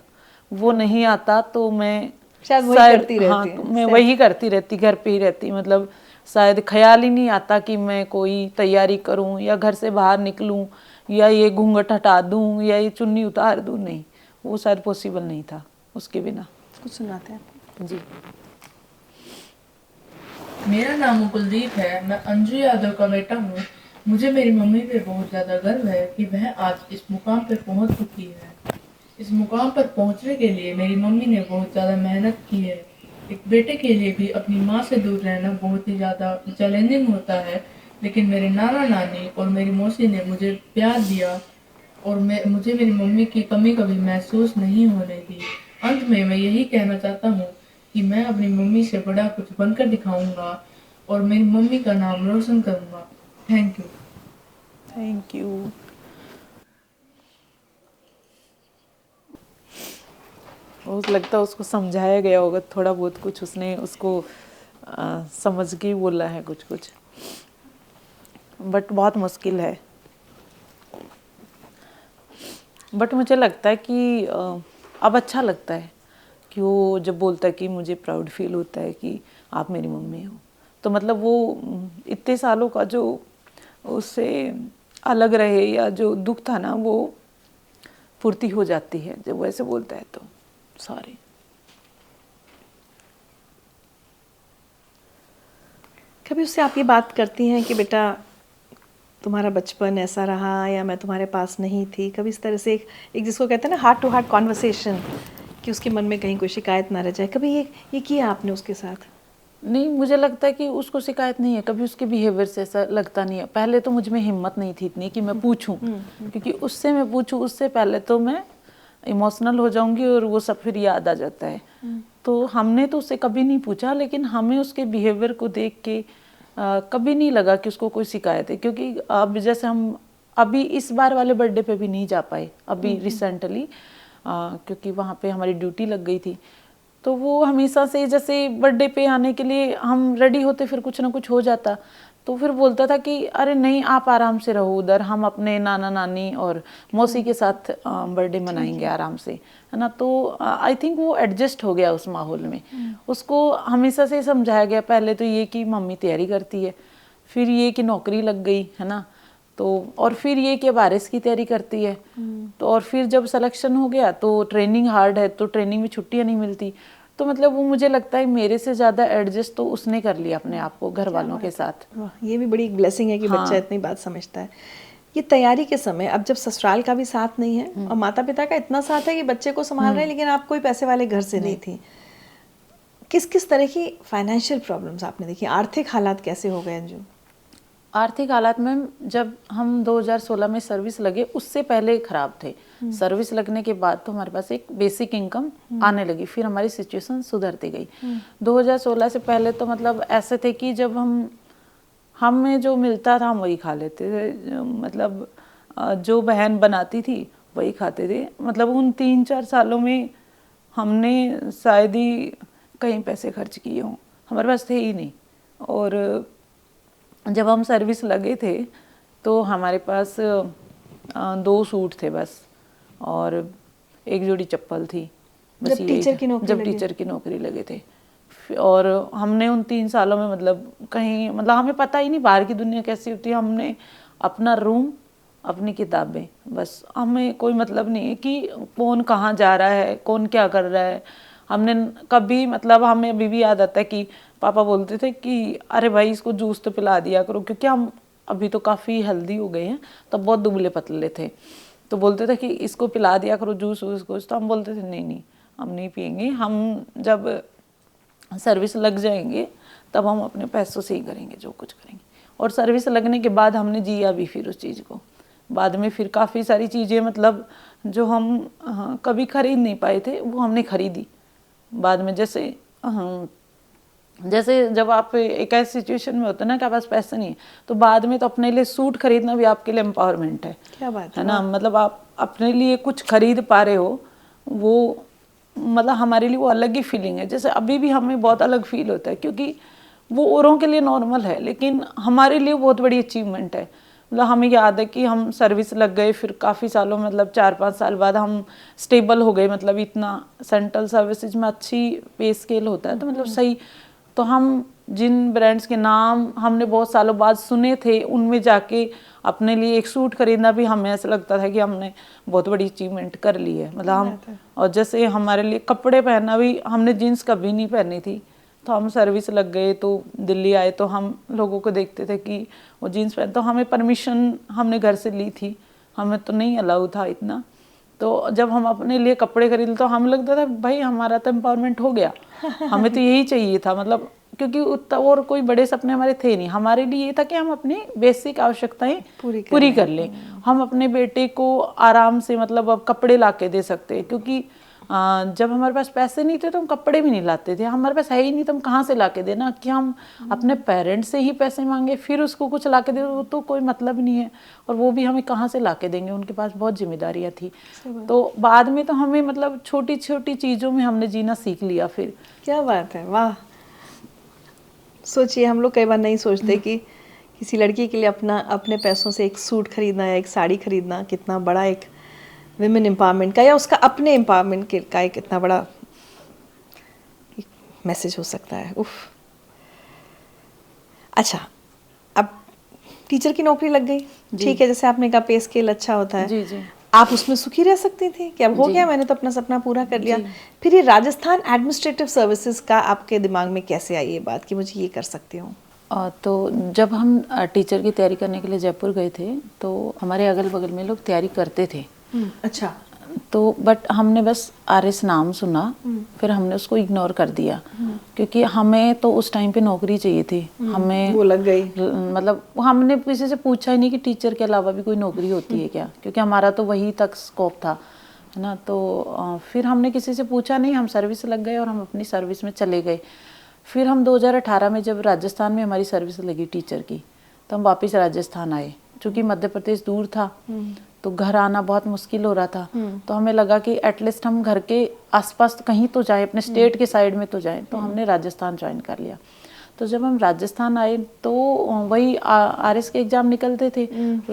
वो नहीं आता तो मैं शायद वही करती रहती। हाँ, मैं वही करती रहती, घर पे ही रहती। मतलब शायद ख्याल ही नहीं आता कि मैं कोई तैयारी करूं या घर से बाहर निकलूं या ये घूंघट हटा दूं या ये चुन्नी उतार दूं। नहीं, वो शायद पॉसिबल नहीं था उसके बिना। कुछ सुनाते हैं जी। मेरा नाम कुलदीप है, मैं अंजू यादव का बेटा हूँ। मुझे मेरी मम्मी पे बहुत ज़्यादा गर्व है कि वह आज इस मुकाम पर पहुँच चुकी है। इस मुकाम पर पहुँचने के लिए मेरी मम्मी ने बहुत ज़्यादा मेहनत की है। एक बेटे के लिए भी अपनी माँ से दूर रहना बहुत ही ज़्यादा चैलेंजिंग होता है, लेकिन मेरे नाना नानी और मेरी मौसी ने मुझे प्यार दिया और मुझे मेरी मम्मी की कमी कभी महसूस नहीं होने दी। अंत में मैं यही कहना चाहता हूँ कि मैं अपनी मम्मी से बड़ा कुछ बनकर दिखाऊंगा और मेरी मम्मी का नाम रोशन करूंगा। Thank you. Thank you. वो लगता है उसको समझाया गया होगा थोड़ा बहुत कुछ, उसने उसको समझ के ही बोला है कुछ कुछ, बट बहुत मुश्किल है। बट मुझे लगता है कि अब अच्छा लगता है कि वो जब बोलता है कि मुझे प्राउड फील होता है कि आप मेरी मम्मी हो, तो मतलब वो इतने सालों का जो उससे अलग रहे या जो दुख था ना, वो पूर्ति हो जाती है जब वैसे बोलता है तो। सॉरी। कभी उससे आप ये बात करती हैं कि बेटा तुम्हारा बचपन ऐसा रहा या मैं तुम्हारे पास नहीं थी? कभी इस तरह से एक जिसको कहते हैं ना हार्ट टू हार्ट कॉन्वर्सेशन, कि उसके मन में कहीं कोई शिकायत ना रह जाए, कभी ये किया आपने उसके साथ? नहीं, मुझे लगता है कि उसको शिकायत नहीं है, कभी उसके बिहेवियर से ऐसा लगता नहीं है। पहले तो मुझ में हिम्मत नहीं थी इतनी कि मैं पूछूं, क्योंकि उससे मैं पूछूं उससे पहले तो मैं इमोशनल हो जाऊंगी और वो सब फिर याद आ जाता है। तो हमने तो उससे कभी नहीं पूछा, लेकिन हमें उसके बिहेवियर को देख के कभी नहीं लगा कि उसको कोई शिकायत है। क्योंकि अब जैसे हम अभी इस बार वाले बर्थडे पे भी नहीं जा पाए अभी रिसेंटली, क्योंकि वहाँ पे हमारी ड्यूटी लग गई थी। तो वो हमेशा से जैसे बर्थडे पे आने के लिए हम रेडी होते, फिर कुछ ना कुछ हो जाता, तो फिर बोलता था कि अरे नहीं आप आराम से रहो उधर, हम अपने नाना नानी और मौसी के साथ बर्थडे मनाएंगे आराम से, है ना। तो आई थिंक वो एडजस्ट हो गया उस माहौल में। उसको हमेशा से समझाया गया, पहले तो ये कि मम्मी तैयारी करती है, फिर ये कि नौकरी लग गई, है ना, तो और फिर ये कि अब आरएस की तैयारी करती है, तो और फिर जब सिलेक्शन हो गया तो ट्रेनिंग हार्ड है, तो ट्रेनिंग में छुट्टियां नहीं मिलती। तो मतलब वो मुझे लगता है मेरे से ज़्यादा एडजस्ट तो उसने कर लिया अपने आप को घर वालों के साथ। वाह, ये भी बड़ी एक ब्लेसिंग है कि बच्चा इतनी बात समझता है। ये तैयारी के समय अब जब ससुराल का भी साथ नहीं है और माता पिता का इतना साथ है कि बच्चे को संभाल रहे हैं, लेकिन आप कोई पैसे वाले घर से नहीं थी, किस किस तरह की फाइनेंशियल प्रॉब्लम्स आपने देखी? आर्थिक हालात कैसे हो गए अंजू? आर्थिक हालात में जब हम 2016 में सर्विस लगे उससे पहले खराब थे। सर्विस लगने के बाद तो हमारे पास एक बेसिक इनकम आने लगी, फिर हमारी सिचुएशन सुधरती गई। 2016 से पहले तो मतलब ऐसे थे कि जब हमें जो मिलता था हम वही खा लेते थे, मतलब जो बहन बनाती थी वही खाते थे। मतलब उन 3-4 सालों में हमने शायद ही कहीं पैसे खर्च किए हों, हमारे पास थे ही नहीं। और जब हम सर्विस लगे थे तो हमारे पास 2 सूट थे बस और एक जोड़ी चप्पल थी बस। जब टीचर की नौकरी लगे थे, और हमने उन 3 सालों में मतलब कहीं, मतलब हमें पता ही नहीं बाहर की दुनिया कैसी होती है। हमने अपना रूम, अपनी किताबें, बस हमें कोई मतलब नहीं है कि कौन कहाँ जा रहा है, कौन क्या कर रहा है। हमने कभी, मतलब हमें अभी भी याद आता है कि पापा बोलते थे कि अरे भाई इसको जूस तो पिला दिया करो, क्योंकि हम अभी तो काफ़ी हेल्दी हो गए हैं, तब बहुत दुबले पतले थे। तो बोलते थे कि इसको पिला दिया करो जूस वूस कुछ, तो हम बोलते थे नहीं नहीं हम नहीं पियेंगे, हम जब सर्विस लग जाएंगे तब हम अपने पैसों से ही करेंगे जो कुछ करेंगे। और सर्विस लगने के बाद हमने जिया भी फिर उस चीज़ को। बाद में फिर काफ़ी सारी चीज़ें, मतलब जो हम कभी खरीद नहीं पाए थे वो हमने खरीदी बाद में। जैसे जब आप एक ऐसी सिचुएशन में होते हैं ना कि आपके पास पैसे नहीं है, तो बाद में तो अपने लिए सूट खरीदना भी आपके लिए एम्पावरमेंट है। क्या बात है ना, मतलब आप अपने लिए कुछ खरीद पा रहे हो, वो मतलब हमारे लिए वो अलग ही फीलिंग है। जैसे अभी भी हमें बहुत अलग फील होता है, क्योंकि वो औरों के लिए नॉर्मल है लेकिन हमारे लिए बहुत बड़ी अचीवमेंट है। मतलब हमें याद है कि हम सर्विस लग गए, फिर काफ़ी सालों, मतलब 4-5 साल बाद हम स्टेबल हो गए। मतलब इतना सेंट्रल सर्विसेज में अच्छी पे स्केल होता है, तो मतलब सही। तो हम जिन ब्रांड्स के नाम हमने बहुत सालों बाद सुने थे, उनमें जाके अपने लिए एक सूट खरीदना भी हमें ऐसा लगता था कि हमने बहुत बड़ी अचीवमेंट कर ली है। मतलब हम, और जैसे हमारे लिए कपड़े पहनना भी, हमने जीन्स कभी नहीं पहनी थी, तो हम सर्विस लग गए तो दिल्ली आए तो हम लोगों को देखते थे कि वो जीन्स पहन, तो हमें परमिशन हमने घर से ली थी, हमें तो नहीं अलाउ था इतना। तो जब हम अपने लिए कपड़े खरीदे तो हम लगता था भाई हमारा तो एम्पावरमेंट हो गया, हमें तो यही चाहिए था, मतलब क्योंकि उतना और कोई बड़े सपने हमारे थे नहीं। हमारे लिए ये था कि हम अपनी बेसिक आवश्यकताएं पूरी कर लें। हम अपने बेटे को आराम से मतलब अब कपड़े ला के दे सकते, क्योंकि जब हमारे पास पैसे नहीं थे तो हम कपड़े भी नहीं लाते थे, हमारे पास है ही नहीं तो हम कहाँ से ला के देना, कि हम अपने पेरेंट्स से ही पैसे मांगे फिर उसको कुछ ला के दे, वो तो कोई मतलब नहीं है, और वो भी हमें कहाँ से ला के देंगे, उनके पास बहुत जिम्मेदारियाँ थी। तो बाद में तो हमें मतलब छोटी छोटी चीज़ों में हमने जीना सीख लिया फिर। क्या बात है, वाह। सोचिए, हम लोग कई बार नहीं सोचते कि किसी लड़की के लिए अपने पैसों से एक सूट खरीदना या एक साड़ी खरीदना कितना बड़ा एक विमेन एम्पावरमेंट का या उसका अपने एम्पावरमेंट का एक इतना बड़ा मैसेज हो सकता है। उफ। अच्छा, अब टीचर की नौकरी लग गई, ठीक है, जैसे आपने कहा पे स्केल अच्छा होता है, जी जी। आप उसमें सुखी रह सकती थी कि अब हो गया, मैंने तो अपना सपना पूरा कर लिया। फिर ये राजस्थान एडमिनिस्ट्रेटिव सर्विसेज का आपके दिमाग में कैसे आई ये बात कि मुझे ये कर सकती हूँ? तो जब हम टीचर की तैयारी करने के लिए जयपुर गए थे तो हमारे अगल बगल में लोग तैयारी करते थे। अच्छा। तो बट हमने बस RS नाम सुना, फिर हमने उसको इग्नोर कर दिया, क्योंकि हमें तो उस टाइम पे नौकरी चाहिए थी, हमें वो लग गई, मतलब हमने किसी से पूछा ही नहीं कि टीचर के अलावा भी कोई नौकरी होती है क्या, क्योंकि हमारा तो वही तक स्कोप था, है ना। तो फिर हमने किसी से पूछा नहीं, हम सर्विस लग गए और हम अपनी सर्विस में चले गए। फिर हम 2018 में जब राजस्थान में हमारी सर्विस लगी टीचर की, तो हम वापस राजस्थान आए, क्योंकि मध्य प्रदेश दूर था तो घर आना बहुत मुश्किल हो रहा था। तो हमें लगा कि एटलीस्ट हम घर के आसपास कहीं तो जाएं, अपने स्टेट के साइड में तो जाएं, तो हमने राजस्थान ज्वाइन कर लिया। तो जब हम राजस्थान आए तो वही RS के एग्जाम निकलते थे,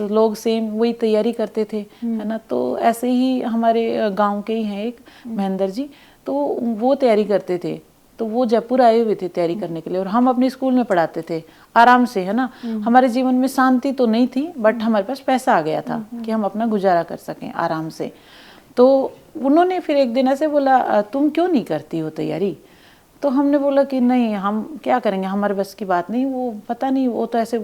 लोग सेम वही तैयारी करते थे, है ना। तो ऐसे ही हमारे गांव के ही हैं एक महेंद्र जी, तो वो तैयारी करते थे, तो वो जयपुर आए हुए थे तैयारी करने के लिए, और हम अपने स्कूल में पढ़ाते थे आराम से, है ना। हमारे जीवन में शांति तो नहीं थी, बट हमारे पास पैसा आ गया था कि हम अपना गुजारा कर सकें आराम से। तो उन्होंने फिर एक दिन ऐसे बोला, तुम क्यों नहीं करती हो तैयारी? तो हमने बोला कि नहीं, हम क्या करेंगे, हमारे बस की बात नहीं, वो पता नहीं, वो तो ऐसे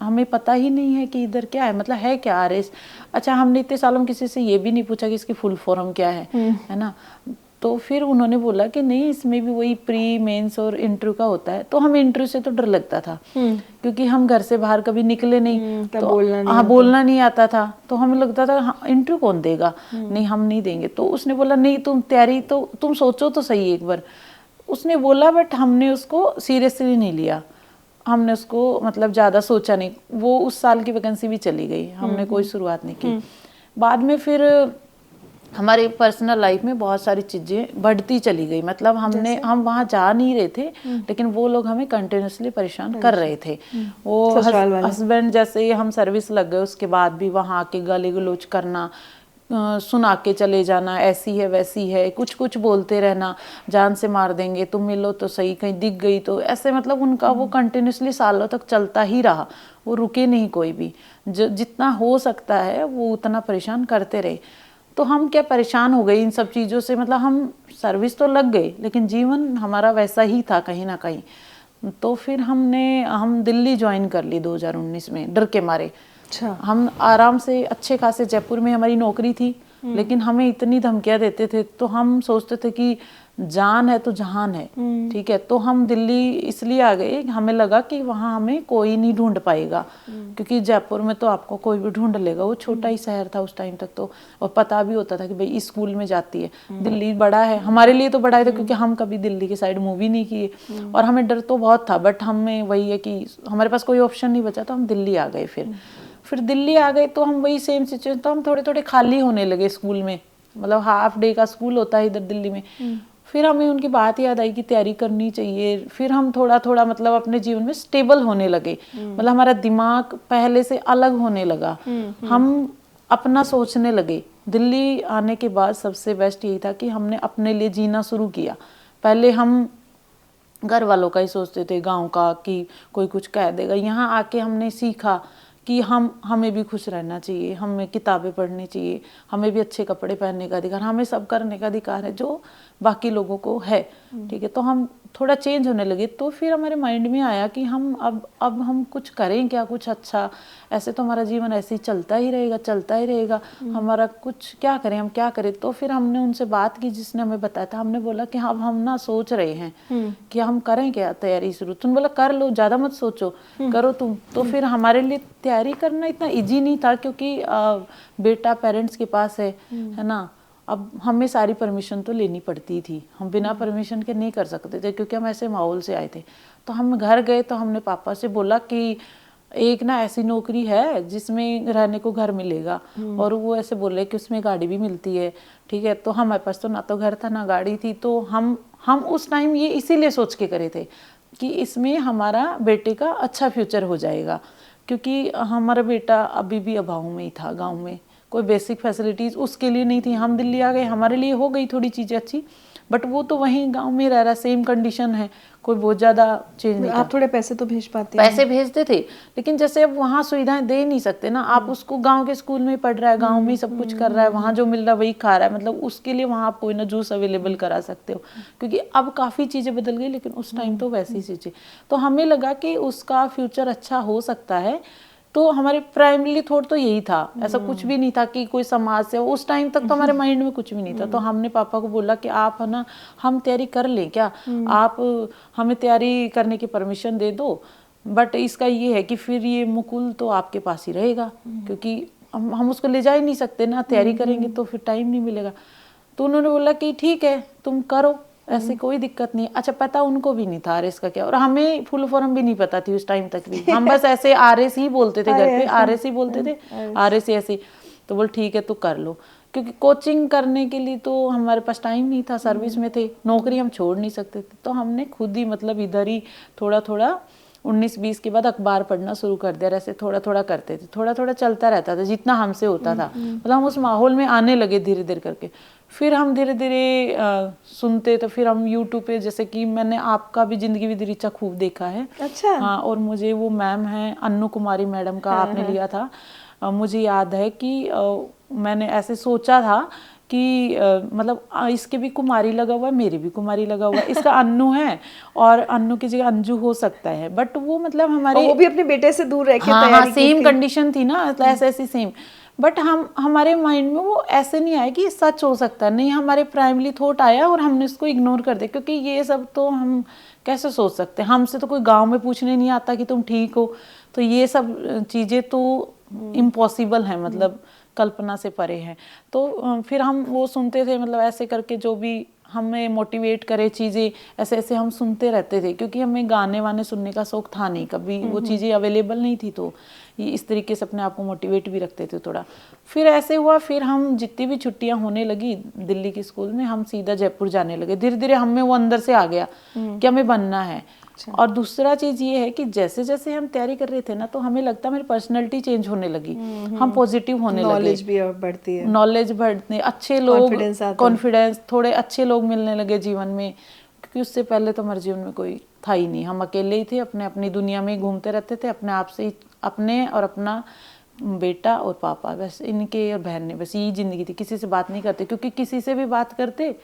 हमें पता ही नहीं है कि इधर क्या है, मतलब है क्या RS। अच्छा, हमने इतने सालों में किसी से ये भी नहीं पूछा कि इसकी फुल फॉर्म क्या है ना। तो फिर उन्होंने बोला कि नहीं, इसमें भी वही प्री मेंस और इंटरव्यू का होता है। तो हमें इंटरव्यू से तो डर लगता था, क्योंकि हम घर से बाहर कभी निकले नहीं, तो बोलना नहीं आता था, तो हमें लगता था इंटरव्यू कौन देगा, नहीं हम नहीं देंगे। तो उसने बोला नहीं, तुम तैयारी तो तुम सोचो तो सही एक बार, उसने बोला। बट हमने उसको सीरियसली नहीं लिया, हमने उसको मतलब ज़्यादा सोचा नहीं। वो उस साल की वैकेंसी भी चली गई, हमने कोई शुरुआत नहीं की। बाद में फिर हमारे पर्सनल लाइफ में बहुत सारी चीज़ें बढ़ती चली गई, मतलब हम वहाँ जा नहीं रहे थे, लेकिन वो लोग हमें कंटिन्यूसली परेशान कर रहे थे। वो हस्बैंड जैसे ही हम सर्विस लग गए उसके बाद भी वहाँ आके गाली गलौज करना, सुना के चले जाना, ऐसी है वैसी है, कुछ कुछ बोलते रहना, जान से मार देंगे, तुम मिलो तो सही, कहीं दिख गई तो, ऐसे मतलब उनका वो कंटिन्यूसली सालों तक चलता ही रहा, वो रुके नहीं कोई भी। जितना हो सकता है वो उतना परेशान करते रहे। तो हम क्या परेशान हो गए इन सब चीज़ों से, मतलब हम सर्विस तो लग गए लेकिन जीवन हमारा वैसा ही था कहीं ना कहीं। तो फिर हम दिल्ली ज्वाइन कर ली 2019 में, डर के मारे। अच्छा। हम आराम से अच्छे खासे, जयपुर में हमारी नौकरी थी, लेकिन हमें इतनी धमकियां देते थे, तो हम सोचते थे कि जान है तो जहान है, ठीक है। तो हम दिल्ली इसलिए आ गए, हमें लगा कि वहाँ हमें कोई नहीं ढूंढ पाएगा, क्योंकि जयपुर में तो आपको कोई भी ढूंढ लेगा, वो छोटा ही शहर था उस टाइम तक तो, और पता भी होता था कि भाई इस स्कूल में जाती है। दिल्ली बड़ा है, हमारे लिए तो बड़ा है था, क्योंकि हम कभी दिल्ली के साइड मूव ही नहीं किए, और हमें डर तो बहुत था, बट हमें वही है कि हमारे पास कोई ऑप्शन नहीं बचा, तो हम दिल्ली आ गए। फिर दिल्ली आ गए तो हम वही सेम सिचुएशन, तो हम थोड़े थोड़े खाली होने लगे स्कूल में, मतलब हाफ डे का स्कूल होता है इधर दिल्ली में। फिर हमें उनकी बात याद आई कि तैयारी करनी चाहिए। फिर हम थोड़ा थोड़ा मतलब अपने जीवन में स्टेबल होने लगे, मतलब हमारा दिमाग पहले से अलग होने लगा, हम अपना सोचने लगे। दिल्ली आने के बाद सबसे बेस्ट यही था कि हमने अपने लिए जीना शुरू किया। पहले हम घर वालों का ही सोचते थे, गांव का, कि कोई कुछ कह देगा। यहाँ आके हमने सीखा कि हमें भी खुश रहना चाहिए, हमें किताबें पढ़नी चाहिए, हमें भी अच्छे कपड़े पहनने का अधिकार, हमें सब करने का अधिकार है जो बाकी लोगों को है, ठीक है। तो हम थोड़ा चेंज होने लगे, तो फिर हमारे माइंड में आया कि हम अब हम कुछ करें क्या, कुछ अच्छा। ऐसे तो हमारा जीवन ऐसे ही चलता ही रहेगा, हमारा कुछ क्या करें, हम क्या करें। तो फिर हमने उनसे बात की, जिसने हमें बताया था। हमने बोला कि अब हम ना सोच रहे हैं कि हम करें क्या तैयारी शुरू। तुम बोला कर लो, ज़्यादा मत सोचो, करो तुम। तो फिर हमारे लिए तैयारी करना इतना ईजी नहीं था, क्योंकि बेटा पेरेंट्स के पास है ना। अब हमें सारी परमिशन तो लेनी पड़ती थी, हम बिना परमिशन के नहीं कर सकते थे, क्योंकि हम ऐसे माहौल से आए थे। तो हम घर गए तो हमने पापा से बोला कि एक ना ऐसी नौकरी है जिसमें रहने को घर मिलेगा, और वो ऐसे बोले कि उसमें गाड़ी भी मिलती है, ठीक है। तो हमारे पास तो ना तो घर था ना गाड़ी थी, तो हम उस टाइम ये इसीलिए सोच के करे थे कि इसमें हमारा बेटे का अच्छा फ्यूचर हो जाएगा, क्योंकि हमारा बेटा अभी भी अभाव में ही था, गाँव में कोई बेसिक फैसिलिटीज़ उसके लिए नहीं थी। हम दिल्ली आ गए, हमारे लिए हो गई थोड़ी चीज़ें अच्छी, बट वो तो वहीं गांव में रह रहा, सेम कंडीशन है, कोई बहुत ज़्यादा चेंज नहीं। आप थोड़े पैसे तो भेज पाते हैं? पैसे भेजते थे, लेकिन जैसे अब वहाँ सुविधाएं दे नहीं सकते ना। आप उसको गांव के स्कूल में पढ़ रहा है, गांव में ही सब कुछ कर रहा है, वहाँ जो मिल रहा है वही खा रहा है, मतलब उसके लिए वहाँ आप कोई ना जूस अवेलेबल करा सकते हो, क्योंकि अब काफ़ी चीज़ें बदल गई, लेकिन उस टाइम तो वैसी चीज़ें। तो हमें लगा कि उसका फ्यूचर अच्छा हो सकता है। तो हमारे प्राइमरी थॉट तो यही था, ऐसा कुछ भी नहीं था कि कोई समाज से। उस टाइम तक तो हमारे माइंड में कुछ भी नहीं था। तो हमने पापा को बोला कि आप है ना, हम तैयारी कर लें क्या, आप हमें तैयारी करने की परमिशन दे दो, बट इसका ये है कि फिर ये मुकुल तो आपके पास ही रहेगा, क्योंकि हम उसको ले जा ही नहीं सकते ना, तैयारी करेंगे तो फिर टाइम नहीं मिलेगा। तो उन्होंने बोला कि ठीक है तुम करो, ऐसे कोई दिक्कत नहीं। अच्छा, पता उनको भी नहीं था आरएस का क्या, और हमें फुल फॉर्म भी नहीं पता थी उस टाइम तक भी। हम बस ऐसे आरएस ही बोलते थे घर पे, आरएस ही बोलते थे, आरएस ऐसे। तो बोल ठीक है तो कर लो, क्योंकि कोचिंग करने के लिए तो हमारे पास टाइम नहीं था, सर्विस में थे, नौकरी हम छोड़ नहीं सकते थे। तो हमने खुद ही मतलब इधर ही थोड़ा थोड़ा 19-20 के बाद अखबार पढ़ना शुरू कर दिया। ऐसे थोड़ा थोड़ा करते थे, थोड़ा थोड़ा चलता रहता था जितना हमसे होता था। मतलब हम उस माहौल में आने लगे धीरे धीरे करके। फिर हम धीरे धीरे सुनते, तो फिर हम यूट्यूब पे, जैसे कि मैंने आपका भी जिंदगी विद ऋचा खूब देखा है। अच्छा। हाँ, और मुझे वो मैम है अन्नू कुमारी मैडम का आपने लिया था। मुझे याद है कि मैंने ऐसे सोचा था कि मतलब इसके भी कुमारी लगा हुआ है, मेरी भी कुमारी लगा हुआ है, इसका अन्नू है और अन्नू की जगह अंजू हो सकता है। बट वो मतलब हमारे, वो भी अपने बेटे से दूर रह के हाँ तैयारी सेम कंडीशन थी ना, ऐसी सेम। बट हमारे माइंड में वो ऐसे नहीं आया कि सच हो सकता है, नहीं, हमारे प्राइमरी थॉट आया और हमने इसको इग्नोर कर दिया, क्योंकि ये सब तो हम कैसे सोच सकते हैं, हमसे तो कोई गांव में पूछने नहीं आता कि तुम ठीक हो। तो ये सब चीज़ें तो इम्पॉसिबल है, मतलब कल्पना से परे है। तो फिर हम वो सुनते थे, मतलब ऐसे करके जो भी हमें मोटिवेट करे चीज़ें, ऐसे ऐसे हम सुनते रहते थे, क्योंकि हमें गाने वाने सुनने का शौक था नहीं, कभी वो चीज़ें अवेलेबल नहीं थी। तो ये इस तरीके से अपने आप को मोटिवेट भी रखते थे थोड़ा। फिर ऐसे हुआ, फिर हम जितनी भी छुट्टियां होने लगी दिल्ली के स्कूल में, हम सीधा जयपुर जाने लगे। धीरे धीरे हमें वो अंदर से आ गया कि हमें बनना है। और दूसरा चीज ये है कि जैसे जैसे हम तैयारी कर रहे थे ना, तो हमें लगता है मेरी पर्सनैलिटी चेंज होने लगी, हम पॉजिटिव होने लगे, नॉलेज भी बढ़ती है, नॉलेज बढ़ने, अच्छे लोग, कॉन्फिडेंस, थोड़े अच्छे लोग मिलने लगे जीवन में, क्योंकि उससे पहले तो हमारे जीवन में कोई था ही नहीं। हम अकेले ही थे, अपने अपनी दुनिया में ही घूमते रहते थे, अपने आप से ही, अपने और अपना बेटा और पापा, बस इनके और बहन ने, बस यही जिंदगी थी। किसी से बात नहीं करते, क्योंकि किसी से भी बात करते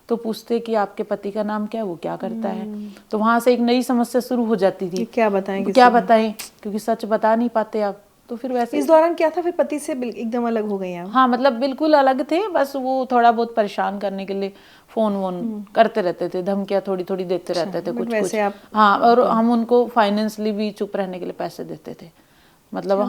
तो पूछते कि आपके पति का नाम क्या है, वो क्या करता है। तो वहां से एक नई समस्या शुरू हो जाती थी, क्या बताएं, क्योंकि सच बता नहीं पाते आप। तो फिर वैसे इस दौरान क्या था, फिर पति से एकदम अलग हो गई आप? हाँ, मतलब बिल्कुल अलग थे, बस वो थोड़ा बहुत परेशान करने के लिए फोन वोन करते रहते थे, धमकियां थोड़ी थोड़ी देते रहते थे, कुछ कुछ। हाँ, और हम उनको फाइनेंशियली भी चुप रहने के लिए पैसे देते थे, मतलब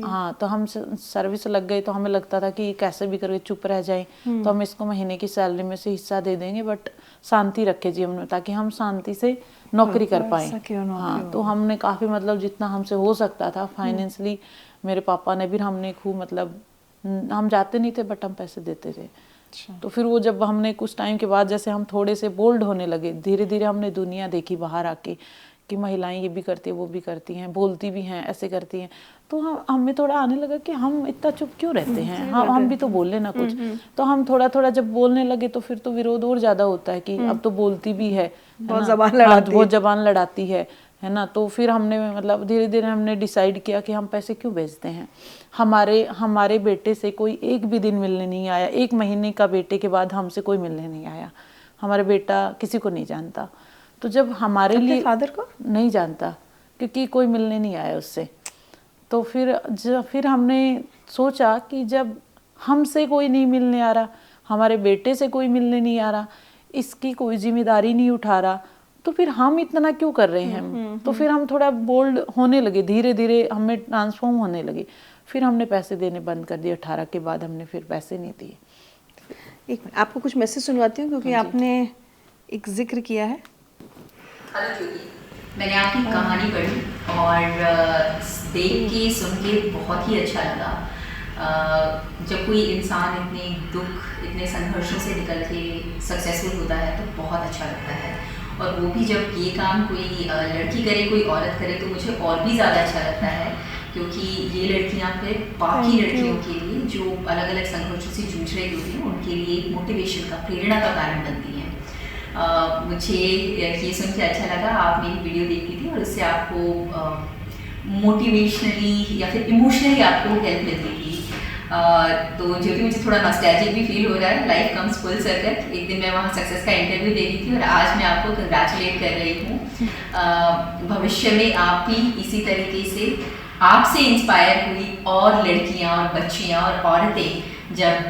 हाँ। तो हम सर्विस लग गए, तो हमें लगता था कि कैसे भी करके चुप रह जाए, तो हम इसको महीने की सैलरी में से हिस्सा दे देंगे, बट शांति रखे जीवन में, ताकि हम शांति से नौकरी कर पाए। हाँ, तो हमने काफ़ी, मतलब जितना हमसे हो सकता था फाइनेंशियली, मेरे पापा ने भी, हमने खूब, मतलब हम जाते नहीं थे बट हम पैसे देते थे। तो फिर वो जब हमने कुछ टाइम के बाद, जैसे हम थोड़े से बोल्ड होने लगे, धीरे धीरे हमने दुनिया देखी बाहर आके कि महिलाएं ये भी करती है, वो भी करती हैं, बोलती भी हैं, ऐसे करती हैं। तो हमें थोड़ा आने लगा कि हम इतना चुप क्यों रहते हैं, हम भी तो बोल लेना कुछ। तो हम थोड़ा थोड़ा जब बोलने लगे, तो फिर तो विरोध और ज्यादा होता है कि अब तो बोलती भी है, बहुत जबान लड़ाती है ना। तो फिर हमने, मतलब धीरे धीरे हमने डिसाइड किया कि हम पैसे क्यों भेजते हैं। हमारे बेटे से कोई एक भी दिन मिलने नहीं आया, 1 महीने का बेटे के बाद हमसे कोई मिलने नहीं आया। हमारा बेटा किसी को नहीं जानता। तो जब हमारे अपने लिए फादर को नहीं जानता, क्योंकि कोई मिलने नहीं आया उससे। तो फिर हमने सोचा कि जब हमसे कोई नहीं मिलने आ रहा, हमारे बेटे से कोई मिलने नहीं आ रहा, इसकी कोई जिम्मेदारी नहीं उठा रहा, तो फिर हम इतना क्यों कर रहे हैं। तो फिर हम थोड़ा बोल्ड होने लगे, धीरे धीरे हमें ट्रांसफॉर्म होने लगे। फिर हमने पैसे देने बंद कर दिए। 18 के बाद हमने फिर पैसे नहीं दिए। एक मिनट, आपको कुछ मैसेज सुनवाती हूँ क्योंकि आपने एक जिक्र किया है। हेलो ज्योति, मैंने आपकी कहानी पढ़ी और देख के सुन के बहुत ही अच्छा लगा। जब कोई इंसान इतने दुख, इतने संघर्षों से निकल के सक्सेसफुल होता है तो बहुत अच्छा लगता है। और वो भी जब ये काम कोई लड़की करे, कोई औरत करे, तो मुझे और भी ज़्यादा अच्छा लगता है, क्योंकि ये लड़कियां फिर बाकी लड़कियों के लिए जो अलग अलग संघर्षों से जूझ रही होती हैं उनके लिए एक मोटिवेशन का, प्रेरणा का कारण बनती हैं। मुझे ये सुन के अच्छा लगा, आप मेरी वीडियो देखी थी और उससे आपको मोटिवेशनली या फिर इमोशनली आपको हेल्प मिलती थी। तो जो कि मुझे थोड़ा नॉस्टैल्जिक भी फील हो रहा है। Life comes full circle. एक दिन मैं वहाँ सक्सेस का इंटरव्यू दे रही थी और आज मैं आपको कंग्रेचुलेट कर रही हूँ। भविष्य में आप भी इसी तरीके से आपसे इंस्पायर हुई और लड़कियाँ और बच्चियाँ और औरतें जब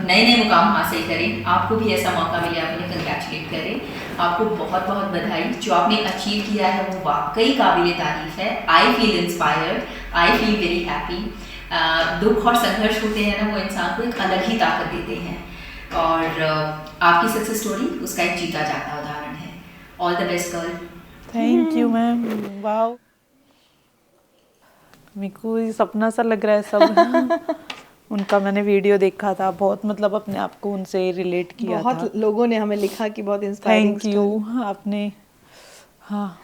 नए नए मुकाम हासिल करें, आपको भी ऐसा मौका मिले, आप उन्हें कंग्रेचुलेट करें। आपको बहुत बहुत बधाई। जो आपने अचीव किया है वो वाकई काबिल तारीफ है। I feel inspired, I feel very happy. दुख और संघर्ष होते हैं ना, वो इंसान को एक अलग ही ताकत देते हैं और आपकी सक्सेस स्टोरी उसका एक जीता जाता उदाहरण है। All the best girl. Thank you ma'am. Wow, मेरे को ये सपना सा लग रहा है सब। उनका मैंने वीडियो देखा था, बहुत मतलब अपने आप को उनसे रिलेट किया था। बहुत लोगों ने हमें लिखा कि बहुत इंस्पायरिंग। थैंक यू आपने। हाँ,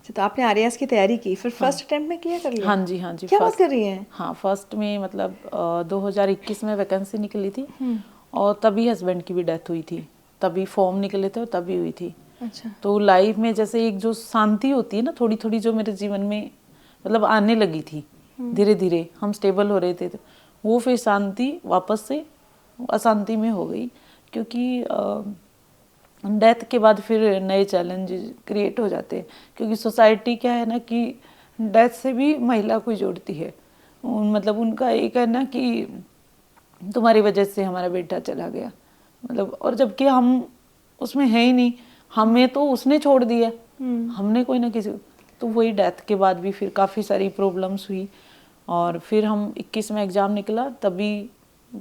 तो आपने आरएएस की तैयारी की, फिर फर्स्ट अटेम्प्ट में क्लियर कर लिया? हाँ जी, हाँ जी। क्या बात कर रही हैं? हाँ, फर्स्ट में मतलब 2021 में वैकेंसी निकली थी और तभी हस्बैंड की भी डेथ हुई थी, तभी फॉर्म निकले थे और तभी हुई थी। अच्छा। तो लाइफ में जैसे एक जो शांति होती है ना, थोड़ी थोड़ी जो मेरे जीवन में मतलब आने लगी थी, धीरे धीरे हम स्टेबल हो रहे थे, तो वो फिर शांति वापस से अशांति में हो गई, क्योंकि डेथ के बाद फिर नए चैलेंज क्रिएट हो जाते हैं। क्योंकि सोसाइटी क्या है ना कि डेथ से भी महिला को जोड़ती है। मतलब उनका एक है ना कि तुम्हारी वजह से हमारा बेटा चला गया, मतलब, और जबकि हम उसमें है ही नहीं, हमें तो उसने छोड़ दिया, हमने कोई ना किसी। तो वही डेथ के बाद भी फिर काफ़ी सारी प्रॉब्लम्स हुई और फिर हम 21 में एग्ज़ाम निकला, तभी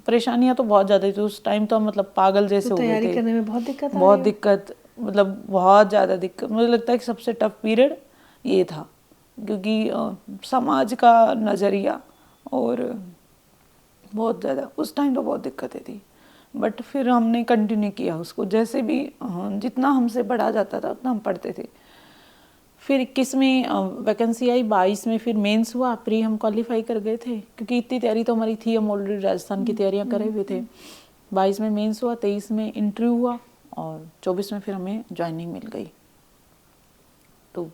परेशानियां तो बहुत ज़्यादा थी उस टाइम। तो हम मतलब पागल जैसे हो गए थे। तैयारी करने में बहुत दिक्कत आई? बहुत दिक्कत, मतलब बहुत ज़्यादा दिक्कत। मुझे लगता है कि सबसे टफ पीरियड ये था, क्योंकि समाज का नज़रिया और बहुत ज़्यादा उस टाइम तो बहुत दिक्कतें थी। बट फिर हमने कंटिन्यू किया उसको, जैसे भी जितना हमसे पढ़ा जाता था उतना हम पढ़ते थे। फिर 21 में वैकेंसी आई, 22 में फिर मेंस हुआ, प्री हम क्वालिफाई कर गए थे, क्योंकि इतनी तैयारी तो हमारी थी, हम ऑलरेडी राजस्थान की तैयारियां करे हुए थे। 22 में मेंस हुआ, 23 में इंटरव्यू हुआ और 24 में फिर हमें ज्वाइनिंग मिल गई। तो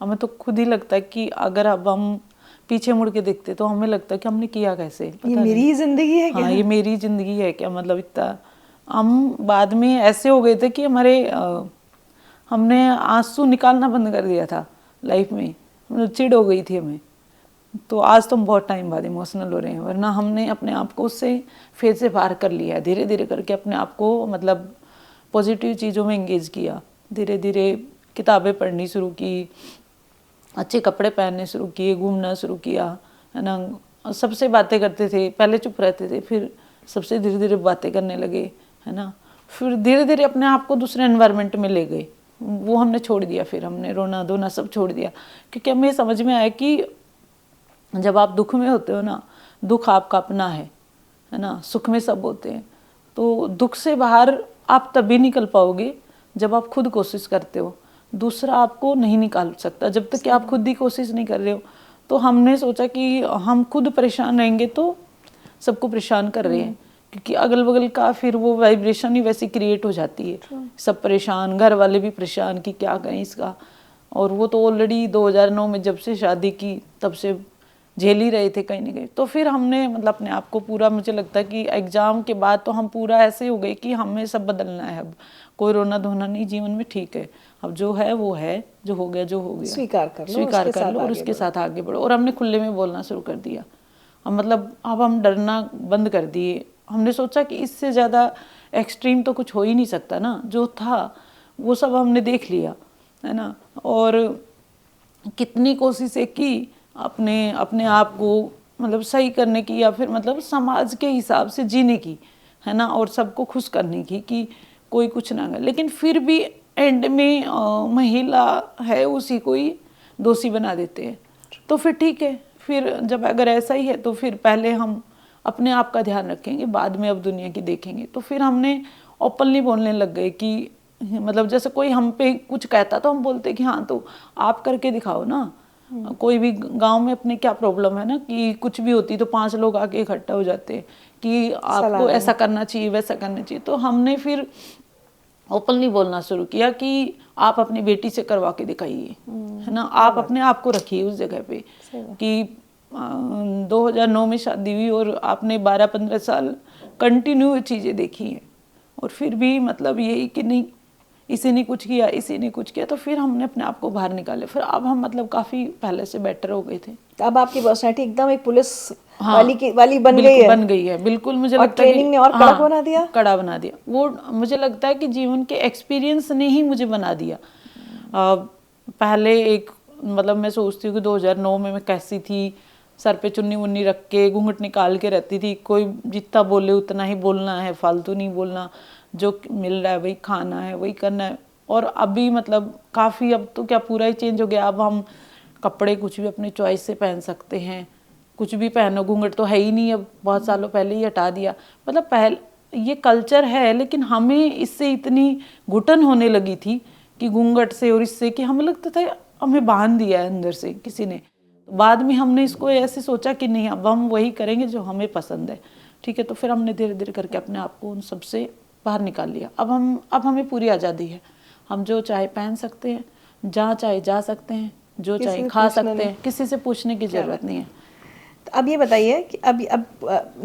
हमें तो खुद ही लगता है कि अगर अब हम पीछे मुड़ के देखते तो हमें लगता है कि हमने किया कैसे, ये मेरी ही जिंदगी है क्या? हाँ, ये मेरी जिंदगी है क्या। मतलब इतना हम बाद में ऐसे हो गए थे कि हमने आंसू निकालना बंद कर दिया था लाइफ में, मतलब चिढ़ हो गई थी हमें। तो आज तो हम बहुत टाइम बाद इमोशनल हो रहे हैं, वरना हमने अपने आप को उससे फेज से बाहर कर लिया है, धीरे धीरे करके अपने आप को मतलब पॉजिटिव चीज़ों में एंगेज किया। धीरे धीरे किताबें पढ़नी शुरू की, अच्छे कपड़े पहनने शुरू किए, घूमना शुरू किया, है ना। सबसे बातें करते थे, पहले चुप रहते थे, फिर सबसे धीरे धीरे बातें करने लगे, है ना। फिर धीरे धीरे अपने आप को दूसरे एनवायरनमेंट में ले गए, वो हमने छोड़ दिया। फिर हमने रोना धोना सब छोड़ दिया, क्योंकि हमें समझ में आया कि जब आप दुख में होते हो ना, दुख आपका अपना है ना। सुख में सब होते हैं, तो दुख से बाहर आप तभी निकल पाओगे जब आप खुद कोशिश करते हो। दूसरा आपको नहीं निकाल सकता जब तक कि आप खुद ही कोशिश नहीं कर रहे हो। तो हमने सोचा कि हम खुद परेशान रहेंगे तो सबको परेशान कर रहे हैं, क्योंकि अगल बगल का फिर वो वाइब्रेशन ही वैसी क्रिएट हो जाती है। सब परेशान, घर वाले भी परेशान कि क्या करें इसका। और वो तो ऑलरेडी 2009 में जब से शादी की तब से झेल ही रहे थे कहीं ना कहीं। तो फिर हमने मतलब अपने आप को पूरा, मुझे लगता है कि एग्ज़ाम के बाद तो हम पूरा ऐसे हो गए कि हमें सब बदलना है, अब कोई रोना धोना नहीं जीवन में, ठीक है अब जो है वो है, जो हो गया स्वीकार कर लो, स्वीकार उसके कर साथ लो और आगे उसके साथ आगे बढ़ो। और हमने खुले में बोलना शुरू कर दिया। अब मतलब अब हम डरना बंद कर दिए। हमने सोचा कि इससे ज़्यादा एक्सट्रीम तो कुछ हो ही नहीं सकता ना, जो था वो सब हमने देख लिया है ना। और कितनी कोशिशें की अपने अपने आप को मतलब सही करने की, या फिर मतलब समाज के हिसाब से जीने की है ना, और सबको खुश करने की कि कोई कुछ ना करे। लेकिन फिर भी एंड में महिला है उसी को ही दोषी बना देते हैं। तो फिर ठीक है, फिर जब अगर ऐसा ही है तो फिर पहले हम अपने आप का ध्यान रखेंगे, बाद में अब दुनिया की देखेंगे। तो फिर हमने ओपनली बोलने लग गए कि मतलब जैसे कोई हम पे कुछ कहता तो हम बोलते कि हाँ तो आप करके दिखाओ ना। कोई भी गांव में अपने क्या प्रॉब्लम है ना कि कुछ भी होती तो 5 लोग आके इकट्ठा हो जाते हैं कि आपको ऐसा करना चाहिए वैसा करना चाहिए। तो हमने फिर ओपनली बोलना शुरू किया कि आप अपनी बेटी से करवा के दिखाइए है ना, आप अपने आप को रखिए उस जगह पे कि 2009 में शादी हुई और आपने 12-15 साल कंटिन्यू चीज़ें देखी हैं और फिर भी मतलब यही कि नहीं इसी ने कुछ किया, इसी ने कुछ किया। तो फिर हमने अपने आप को बाहर निकाले। फिर अब हम मतलब काफ़ी पहले से बेटर हो गए थे। तो अब आपकी पर्सनैलिटी एकदम एक पुलिस हाँ, वाली बन गई है। बन गई है बिल्कुल। मुझे और लगता है ट्रेनिंग ने और कड़क बना दिया, कड़ा बना दिया। वो मुझे लगता है कि जीवन के एक्सपीरियंस ने ही मुझे बना दिया। पहले एक मतलब मैं सोचती हूँ कि 2009 में मैं कैसी थी, सर पे चुन्नी मुन्नी रख के घूंघट निकाल के रहती थी, कोई जितना बोले उतना ही बोलना है, फालतू नहीं बोलना, जो मिल रहा है वही खाना है वही करना है। और अभी मतलब काफ़ी अब तो क्या पूरा ही चेंज हो गया। अब हम कपड़े कुछ भी अपने चॉइस से पहन सकते हैं, कुछ भी पहनो, घूंघट तो है ही नहीं, अब बहुत सालों पहले ही हटा दिया। मतलब पहले ये कल्चर है, लेकिन हमें इससे इतनी घुटन होने लगी थी कि घूंघट से और इससे कि हमें लगता था हमें बांध दिया है अंदर से किसी ने। बाद में हमने इसको ऐसे सोचा कि नहीं अब हम वही करेंगे जो हमें पसंद है, ठीक है। तो फिर हमने धीरे धीरे करके अपने आप को उन सबसे बाहर निकाल लिया। अब हमें पूरी आज़ादी है, हम जो चाहे पहन सकते हैं, जहाँ चाहे जा सकते हैं, जो चाहे खा सकते हैं, किसी से पूछने की ज़रूरत नहीं है। तो अब ये बताइए कि अब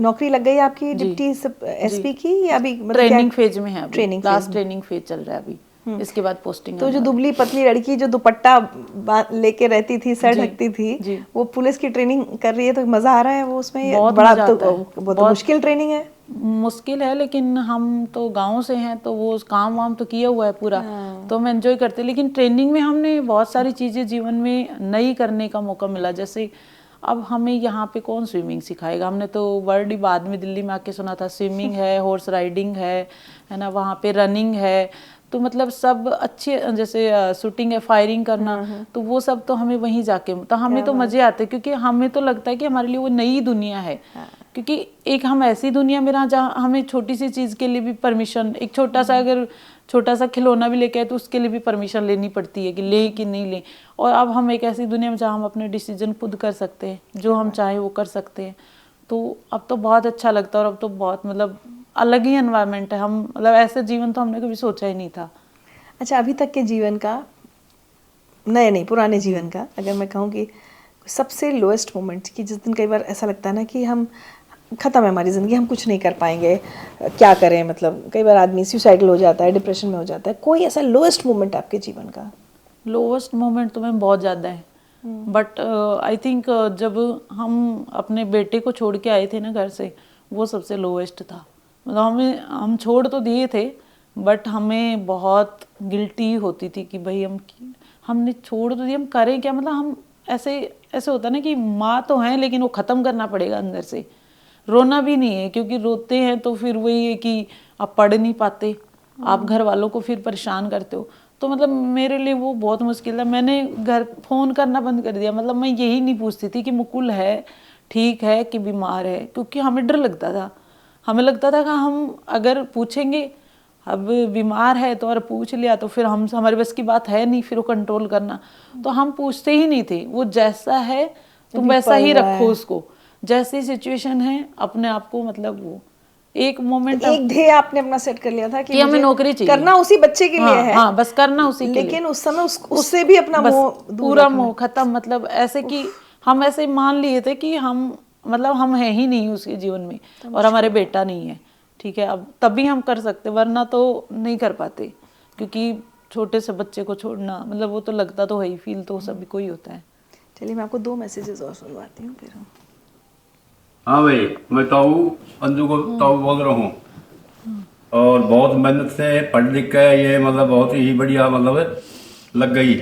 नौकरी लग गई है आपकी डिप्टी एसपी की, या अभी मतलब ट्रेनिंग फेज में है, अभी ट्रेनिंग लास्ट ट्रेनिंग फेज चल रहा है अभी, इसके बाद पोस्टिंग। तो जो दुबली पतली लड़की जो दुपट्टा लेके रहती थी, सर ढकती थी, वो पुलिस की ट्रेनिंग कर रही है, तो मजा आ रहा है वो उसमें? बहुत बड़ा मजा आता है। बहुत मुश्किल ट्रेनिंग है। मुश्किल है, लेकिन हम तो गांव से हैं तो वो काम वाम तो किया हुआ है पूरा, तो हम एंजॉय करते हैं। लेकिन ट्रेनिंग में हमने बहुत सारी चीज़ें जीवन में नई करने का मौका मिला। जैसे अब हमें यहाँ पे कौन स्विमिंग सिखाएगा, हमने तो वर्ड ही बाद में दिल्ली में आके सुना था। स्विमिंग है, हॉर्स राइडिंग है ना, वहाँ पे रनिंग है, तो मतलब सब अच्छे, जैसे शूटिंग है, फायरिंग करना, तो वो सब तो हमें वहीं जाके, तो हमें तो मजे आते हैं, क्योंकि हमें तो लगता है कि हमारे लिए वो नई दुनिया है। क्योंकि एक हम ऐसी दुनिया में रहा जहाँ हमें छोटी सी चीज़ के लिए भी परमिशन, एक छोटा सा अगर छोटा सा खिलौना भी लेके आए तो उसके लिए भी परमिशन लेनी पड़ती है कि ले कि नहीं ले। और अब हम एक ऐसी दुनिया में जहाँ हम अपने डिसीजन खुद कर सकते हैं, जो हम चाहें वो कर सकते हैं। तो अब तो बहुत अच्छा लगता है, और अब तो बहुत मतलब अलग ही एनवायरनमेंट है। हम मतलब ऐसे जीवन तो हमने कभी सोचा ही नहीं था। अच्छा, अभी तक के जीवन का, नहीं पुराने जीवन का, अगर मैं कहूँ कि सबसे लोएस्ट मोमेंट, कि जिस दिन कई बार ऐसा लगता है ना कि हम ख़त्म है हमारी ज़िंदगी, हम कुछ नहीं कर पाएंगे, क्या करें, मतलब कई बार आदमी सुसाइडल हो जाता है, डिप्रेशन में हो जाता है, कोई ऐसा लोएस्ट मोमेंट आपके जीवन का? लोएस्ट मोमेंट तो मैं बहुत ज़्यादा है, बट आई थिंक जब हम अपने बेटे को छोड़ के आए थे ना घर से, वो सबसे लोएस्ट था। मतलब हम छोड़ तो दिए थे, बट हमें बहुत गिल्टी होती थी कि भाई हमने छोड़ तो दिया, हम करें क्या। मतलब हम ऐसे होता ना कि माँ तो हैं, लेकिन वो ख़त्म करना पड़ेगा अंदर से। रोना भी नहीं है, क्योंकि रोते हैं तो फिर वही है कि आप पढ़ नहीं पाते, आप घर वालों को फिर परेशान करते हो। तो मतलब मेरे लिए वो बहुत मुश्किल था। मैंने घर फ़ोन करना बंद कर दिया। मतलब मैं यही नहीं पूछती थी कि मुकुल है, ठीक है कि बीमार है, क्योंकि हमें डर लगता था। हमें लगता था कि हम अगर पूछेंगे, अब बीमार है तो और पूछ लिया तो फिर हमारे बस की बात है नहीं फिर वो कंट्रोल करना। तो हम पूछते ही नहीं थे। वो जैसा है तुम वैसा ही रखो उसको, जैसी सिचुएशन है अपने आप को, मतलब वो एक मोमेंट, एक ध्येय आपने अपना सेट कर लिया था कि हमें नौकरी चाहिए, करना उसी बच्चे के लिए है। हाँ, बस करना उसी के लिए। लेकिन उस समय उससे भी अपना मोह पूरा मोह खत्म। मतलब ऐसे कि हम ऐसे मान लिए थे कि हम मतलब हम हैं ही नहीं उसके जीवन में और हमारे बेटा नहीं है, ठीक है। अब तभी हम कर सकते, वरना तो नहीं कर पाते, क्योंकि छोटे से बच्चे को छोड़ना मतलब वो तो लगता तो है ही, फील तो सभी को ही होता है। चलिए मैं आपको 2 मैसेजेस और सुनवाती हूँ फिर हम। हाँ भाई, मैं ताऊ अंजू को ताऊ बोल रहा हूँ, और बहुत मेहनत से पढ़ लिख के ये मतलब बहुत ही बढ़िया मतलब लग गई,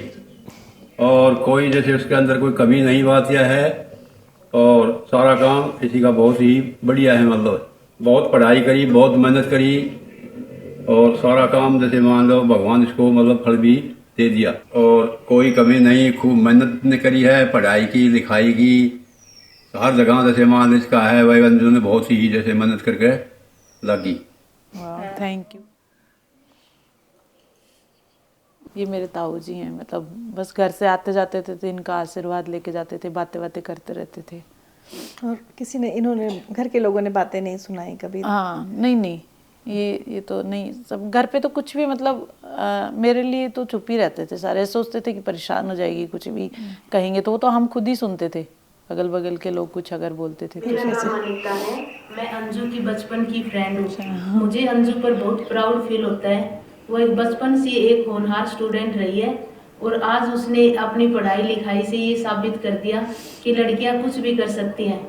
और कोई जैसे उसके अंदर कोई कमी नहीं बात यह है, और सारा काम इसी का बहुत ही बढ़िया है। मतलब बहुत पढ़ाई करी, बहुत मेहनत करी, और सारा काम जैसे मान लो भगवान इसको मतलब फल भी दे दिया, और कोई कमी नहीं, खूब मेहनत ने करी है, पढ़ाई की लिखाई की, हर जगह जैसे मान लो इसका है भाई अंजू ने बहुत ही जैसे मेहनत करके लगी। Thank you. ये मेरे ताऊ जी हैं, मतलब बस घर से आते जाते थे तो इनका आशीर्वाद लेके जाते थे, बातें बातें करते रहते थे। और किसी ने, इन्होंने घर के लोगों ने बातें नहीं सुनाई कभी? हाँ नहीं, ये तो नहीं, सब घर पे तो कुछ भी मतलब मेरे लिए तो चुप ही रहते थे सारे, सोचते थे कि परेशान हो जाएगी, कुछ भी कहेंगे तो वो तो हम खुद ही सुनते थे, अगल बगल के लोग कुछ अगर बोलते थे। मेरा नाम अनीता है, मैं अंजू की बचपन की फ्रेंड हूँ। मुझे अंजू पर बहुत प्राउड फील होता है। वो एक बचपन से एक होनहार स्टूडेंट रही है, और आज उसने अपनी पढ़ाई लिखाई से ये साबित कर दिया कि लड़कियां कुछ भी कर सकती हैं।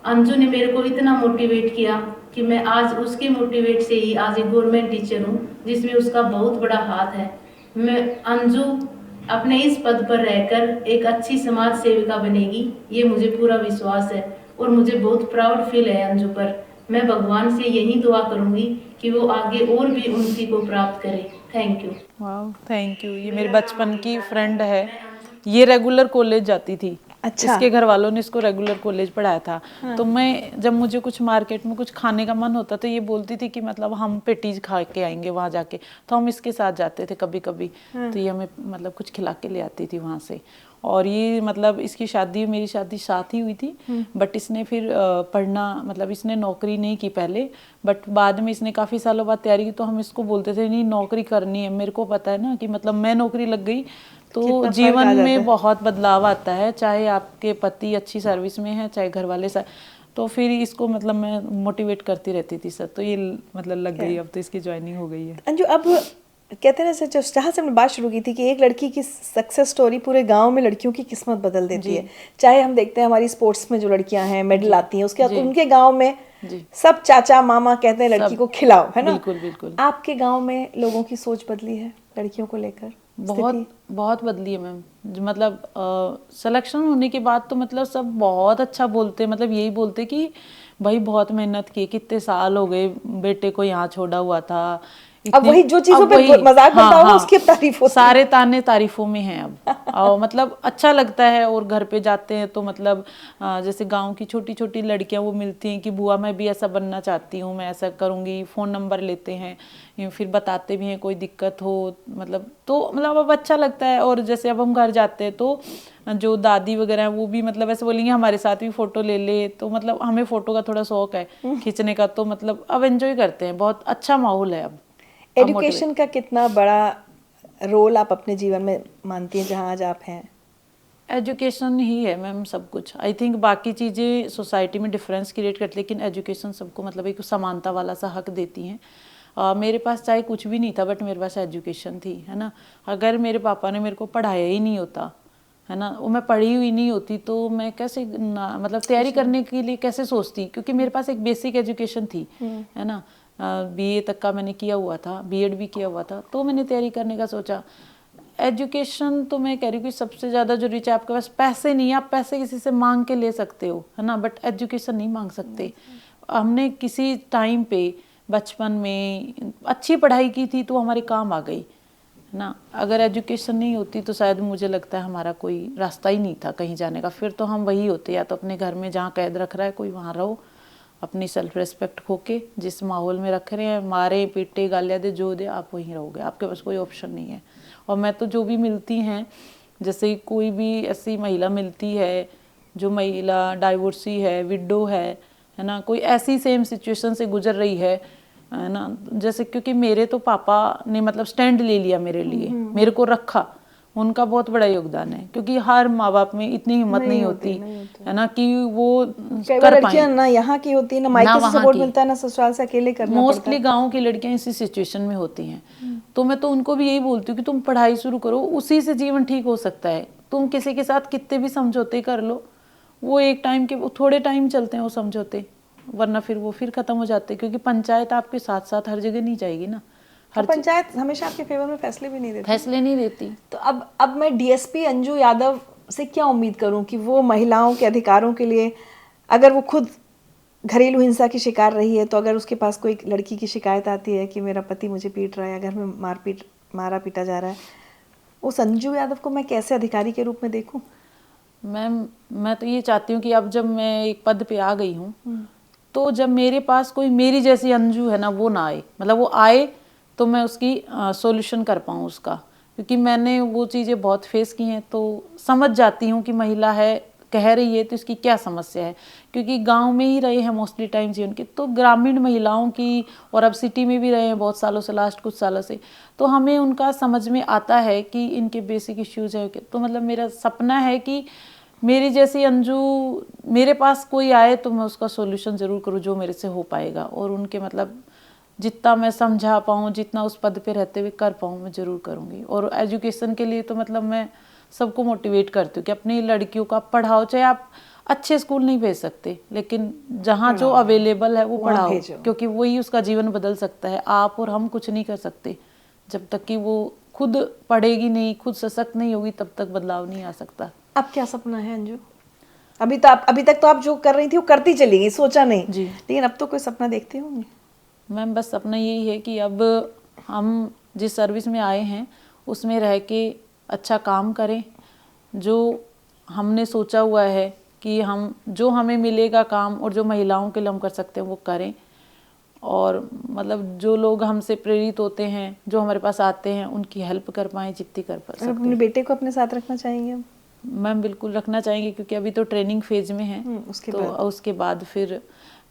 अंजू ने मेरे को इतना मोटिवेट किया कि मैं आज उसके मोटिवेट से ही आज एक गवर्नमेंट टीचर हूँ, जिसमें उसका बहुत बड़ा हाथ है। मैं अंजू अपने इस पद पर रहकर एक अच्छी समाज सेविका बनेगी, ये मुझे पूरा विश्वास है, और मुझे बहुत प्राउड फील है अंजू पर। मैं भगवान से यही दुआ करूंगी कि वो आगे और भी उन्नति को प्राप्त करे। Thank you. वाह, थैंक यू। ये मेरी बचपन की फ्रेंड है, ये रेगुलर कॉलेज जाती थी। अच्छा। इसके घर वालों ने इसको रेगुलर कॉलेज पढ़ाया था। तो मैं जब मुझे कुछ मार्केट में कुछ खाने का मन होता तो ये बोलती थी कि मतलब हम पेटीज खा के आएंगे वहाँ जाके, तो हम इसके साथ जाते थे कभी कभी। तो ये हमें मतलब कुछ खिला के ले आती थी वहाँ से। और ये मतलब इसकी शादी, मेरी शादी साथ ही हुई थी, बट इसने फिर पढ़ना मतलब इसने नौकरी नहीं की पहले, बट बाद में इसने काफ़ी सालों बाद तैयारी की। तो हम इसको बोलते थे नहीं नौकरी करनी है, मेरे को पता है ना कि मतलब मैं नौकरी लग गई तो जीवन में बहुत बदलाव आता है, चाहे आपके पति अच्छी सर्विस में है चाहे घर वाले तो फिर इसको मतलब मैं मोटिवेट करती रहती थी सर, तो ये मतलब लग गई, अब तो इसकी ज्वाइनिंग हो गई है। अंजू, अब कहते हैं ना जहाँ से हमने बात शुरू की थी कि एक लड़की की सक्सेस स्टोरी पूरे गांव में लड़कियों की किस्मत बदल देती है। चाहे हम देखते हैं हमारी स्पोर्ट्स में जो लड़कियां हैं मेडल आती हैं, उसके बाद उनके गांव में सब चाचा मामा कहते हैं लड़की को खिलाओ, है ना? बिल्कुल बिल्कुल। आपके गांव में लोगों की सोच बदली है लड़कियों को लेकर? बहुत बदली है मैम। मतलब सिलेक्शन होने के बाद तो मतलब सब बहुत अच्छा बोलते, मतलब यही बोलते कि भाई बहुत मेहनत की, कितने साल हो गए बेटे को यहाँ छोड़ा हुआ था। अब वही जो चीजों पे मजाक बनता होगा उसकी तारीफ होती है। सारे ताने तारीफों में हैं अब। और मतलब अच्छा लगता है। और घर पे जाते हैं तो मतलब जैसे गांव की छोटी छोटी लड़कियां वो मिलती हैं कि बुआ मैं भी ऐसा बनना चाहती हूँ, मैं ऐसा करूँगी, फ़ोन नंबर लेते हैं, फिर बताते भी हैं कोई दिक्कत हो, मतलब तो मतलब अब अच्छा लगता है। और जैसे अब हम घर जाते हैं तो जो दादी वगैरह हैं वो भी मतलब ऐसे बोलेंगे हमारे साथ भी फ़ोटो ले ले, तो मतलब हमें फ़ोटो का थोड़ा शौक है खींचने का, तो मतलब अब एंजॉय करते हैं, बहुत अच्छा माहौल है अब। एजुकेशन का कितना बड़ा रोल आप अपने जीवन में मानती हैं जहाँ आज आप हैं? एजुकेशन ही है मैम सब कुछ। आई थिंक बाकी चीज़ें सोसाइटी में डिफरेंस क्रिएट करती, लेकिन एजुकेशन सबको मतलब एक समानता वाला सा हक देती हैं। मेरे पास चाहे कुछ भी नहीं था बट मेरे पास एजुकेशन थी, है ना। अगर मेरे पापा ने मेरे को पढ़ाया ही नहीं होता, है ना, वो मैं पढ़ी हुई नहीं होती तो मैं कैसे मतलब तैयारी करने के लिए कैसे सोचती, क्योंकि मेरे पास एक बेसिक एजुकेशन थी, है ना। बीए तक का मैंने किया हुआ था, बीएड भी किया हुआ था, तो मैंने तैयारी करने का सोचा। एजुकेशन तो मैं कह रही हूँ कि सबसे ज़्यादा जरूरी, चाहे आपके पास पैसे नहीं, आप पैसे किसी से मांग के ले सकते हो, है ना, बट एजुकेशन नहीं मांग सकते। हमने किसी टाइम पे बचपन में अच्छी पढ़ाई की थी तो हमारे काम आ गई, है ना। अगर एजुकेशन नहीं होती तो शायद मुझे लगता है हमारा कोई रास्ता ही नहीं था कहीं जाने का, फिर तो हम वही होते, या तो अपने घर में जहाँ कैद रख रहा है कोई वहाँ रहो, अपनी सेल्फ रिस्पेक्ट खो के जिस माहौल में रख रहे हैं, मारे पीटे गालियाँ दे जो दे, आप वहीं रहोगे, आपके पास कोई ऑप्शन नहीं है। और मैं तो जो भी मिलती हैं, जैसे कोई भी ऐसी महिला मिलती है जो महिला डाइवोर्सी है, विडो है ना, कोई ऐसी सेम सिचुएशन से गुजर रही है ना, जैसे क्योंकि मेरे तो पापा ने मतलब स्टैंड ले लिया मेरे लिए, मेरे को रखा, उनका बहुत बड़ा योगदान है, क्योंकि हर माँ बाप में इतनी हिम्मत नहीं होती है ना कि वो कई बार कर लड़कियां पाए। ना यहाँ की होती है ना मायके से सपोर्ट मिलता है ना ससुराल से अकेले करना पड़ता मोस्टली गाँव की लड़कियां इसी सिचुएशन में होती हैं। तो मैं तो उनको भी यही बोलती हूँ कि तुम पढ़ाई शुरू करो, उसी से जीवन ठीक हो सकता है। तुम किसी के साथ कितने भी समझौते कर लो, वो एक टाइम के, वो थोड़े टाइम चलते हैं वो समझौते, वरना फिर वो फिर खत्म हो जाते हैं, क्योंकि पंचायत आपके साथ साथ हर जगह नहीं जाएगी ना। है। पंचायत हमेशा आपके फेवर में फैसले भी नहीं देती। फैसले नहीं देती। तो अब मैं डीएसपी अंजू यादव से क्या उम्मीद करूं कि वो महिलाओं के अधिकारों के लिए, अगर वो खुद घरेलू हिंसा की शिकार रही है, तो अगर उसके पास कोई लड़की की शिकायत आती है कि मेरा पति मुझे पीट रहा है, घर में मारा पीटा जा रहा है, उस अंजू यादव को मैं कैसे अधिकारी के रूप में देखूं? मैम मैं तो ये चाहती हूँ कि अब जब मैं एक पद पे आ गई हूँ, तो जब मेरे पास कोई मेरी जैसी अंजू है ना, वो ना आए, मतलब वो आए तो मैं उसकी सॉल्यूशन कर पाऊँ उसका, क्योंकि मैंने वो चीज़ें बहुत फेस की हैं। तो समझ जाती हूँ कि महिला है, कह रही है तो इसकी क्या समस्या है, क्योंकि गांव में ही रहे हैं मोस्टली टाइम जीवन के, तो ग्रामीण महिलाओं की, और अब सिटी में भी रहे हैं बहुत सालों से, लास्ट कुछ सालों से, तो हमें उनका समझ में आता है कि इनके बेसिक इश्यूज है। तो मतलब मेरा सपना है कि मेरी जैसी अंजू मेरे पास कोई आए तो मैं उसका सॉल्यूशन ज़रूर करूँ जो मेरे से हो पाएगा, और उनके मतलब जितना मैं समझा पाऊँ, जितना उस पद पे रहते हुए कर पाऊँ, मैं ज़रूर करूँगी। और एजुकेशन के लिए तो मतलब मैं सबको मोटिवेट करती हूँ कि अपनी लड़कियों का पढ़ाओ, चाहे आप अच्छे स्कूल नहीं भेज सकते, लेकिन जहाँ जो अवेलेबल है वो पढ़ाओ, क्योंकि वही उसका जीवन बदल सकता है। आप और हम कुछ नहीं कर सकते, जब तक कि वो खुद पढ़ेगी नहीं, खुद सशक्त नहीं होगी, तब तक बदलाव नहीं आ सकता। अब क्या सपना है अंजू? अभी तक तो आप जो कर रही थी वो करती चली गई, सोचा नहीं जी, लेकिन अब तो कोई सपना देखती होंगी? मैम बस सपना यही है कि अब हम जिस सर्विस में आए हैं उसमें रह के अच्छा काम करें, जो हमने सोचा हुआ है कि हम जो हमें मिलेगा काम और जो महिलाओं के लिए हम कर सकते हैं वो करें, और मतलब जो लोग हमसे प्रेरित होते हैं, जो हमारे पास आते हैं, उनकी हेल्प कर पाएँ जितनी कर सकते हैं। अपने बेटे को अपने साथ रखना चाहेंगे? मैम बिल्कुल रखना चाहेंगे, क्योंकि अभी तो ट्रेनिंग फेज में है, उसके बाद फिर,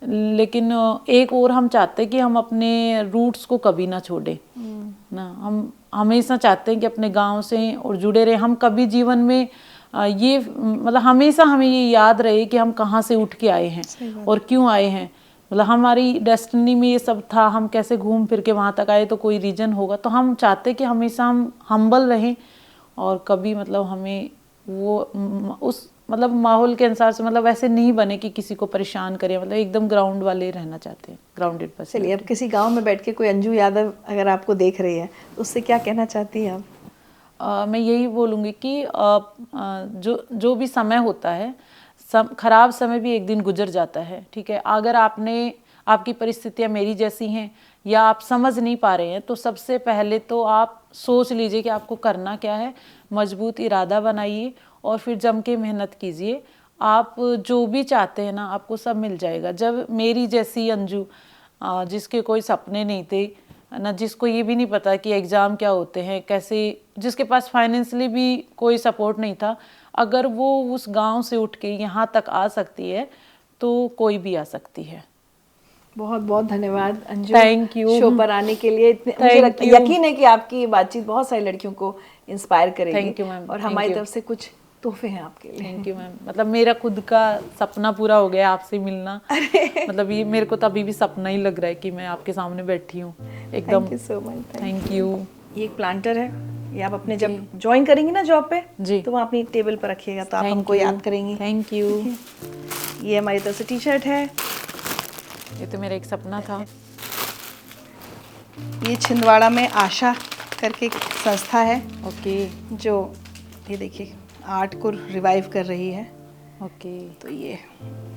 लेकिन एक और हम चाहते हैं कि हम अपने रूट्स को कभी ना छोड़ें ना। हम हमेशा चाहते हैं कि अपने गांव से और जुड़े रहे। हम कभी जीवन में ये मतलब हमेशा हमें ये याद रहे कि हम कहाँ से उठ के आए हैं और क्यों आए हैं, मतलब हमारी डेस्टिनी में ये सब था, हम कैसे घूम फिर के वहाँ तक आए, तो कोई रीजन होगा। तो हम चाहते हैं कि हमेशा हम हम्बल रहें, और कभी मतलब हमें वो उस मतलब माहौल के अनुसार से मतलब ऐसे नहीं बने कि किसी को परेशान करें, मतलब एकदम ग्राउंड वाले रहना चाहते हैं, ग्राउंडेड पर्सन। चलिए, अब किसी गांव में बैठ के कोई अंजू यादव अगर आपको देख रही है तो उससे क्या कहना चाहती हैं आप? मैं यही बोलूँगी कि जो भी समय होता है, खराब समय भी एक दिन गुजर जाता है, ठीक है। अगर आपकी परिस्थितियाँ मेरी जैसी हैं या आप समझ नहीं पा रहे हैं, तो सबसे पहले तो आप सोच लीजिए कि आपको करना क्या है, मजबूत इरादा बनाइए और फिर जम के मेहनत कीजिए। आप जो भी चाहते हैं ना, आपको सब मिल जाएगा। जब मेरी जैसी अंजू, जिसके कोई सपने नहीं थे ना, जिसको ये भी नहीं पता कि एग्ज़ाम क्या होते हैं, कैसे, जिसके पास फाइनेंशियली भी कोई सपोर्ट नहीं था, अगर वो उस गांव से उठ के यहाँ तक आ सकती है तो कोई भी आ सकती है। बहुत बहुत धन्यवाद अंजू, थैंक यू शो पर आने के लिए। मुझे यकीन है कि आपकी बातचीत बहुत सारी लड़कियों को इंस्पायर करेगी। थैंक यू मैम, और हमारी तरफ से कुछ तोहफे हैं आपके लिए। Thank you ma'am. मतलब मेरा खुद का सपना पूरा हो गया आपसे मिलना। मतलब ये मेरे को तो अभी भी सपना ही लग रहा है कि मैं आपके सामने बैठी हूँ एकदम। Thank you so much. Thank you. ये एक प्लांटर है, ये आप अपने जब ज्वाइन करेंगी ना जॉब पे जी, तो वहाँ अपनी टेबल पर रखिएगा, तो आप हमको याद करेंगी। Thank you. ये हमारी तरफ से टी शर्ट है, ये तो मेरा एक सपना था। ये छिंदवाड़ा में आशा करके एक संस्था है, ओके, जो ये देखिए आर्ट को रिवाइव कर रही है। ओके, तो ये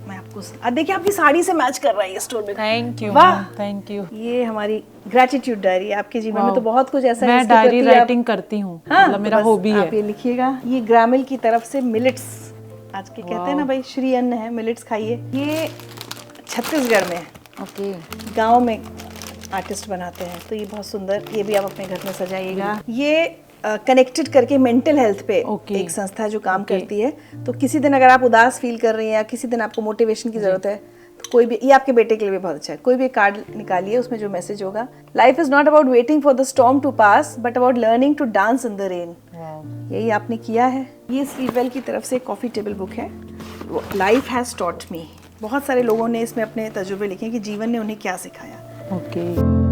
मैं आपको देखिए आपकी साड़ी से मैच कर रहा है ये स्टोर में। थैंक यू, वाह, थैंक यू। ये हमारी ग्रेटिट्यूड डायरी। आपके जीवन में तो बहुत कुछ ऐसा है, मैं डायरी राइटिंग करती हूँ, मतलब मेरा हॉबी है। आप ये लिखिएगा। ये ग्रामिल की तरफ से मिलेट्स, आज के कहते हैं ना भाई श्री अन्न है, मिलेट्स खाइए। ये छत्तीसगढ़ में है, ओके, गांव में आर्टिस्ट बनाते हैं, तो ये बहुत सुंदर, ये भी आप अपने घर में सजाइएगा। ये कनेक्टेड करके मेंटल हेल्थ पे एक संस्था जो काम करती है। तो किसी दिन अगर आप उदास फील कर रही हैं या किसी दिन आपको मोटिवेशन की जरूरत है, कोई भी, ये आपके बेटे के लिए भी बहुत अच्छा है, कोई भी कार्ड निकालिए, उसमें जो मैसेज होगा, life is not about waiting for the storm to pass but about learning to dance in the rain. यही आपने किया है। ये स्लीपवेल की तरफ से कॉफ़ी टेबल बुक है, लाइफ हैज़ टॉट मी। बहुत सारे लोगों ने इसमें अपने तजुर्बे लिखे हैं कि जीवन ने उन्हें क्या सिखाया। ओके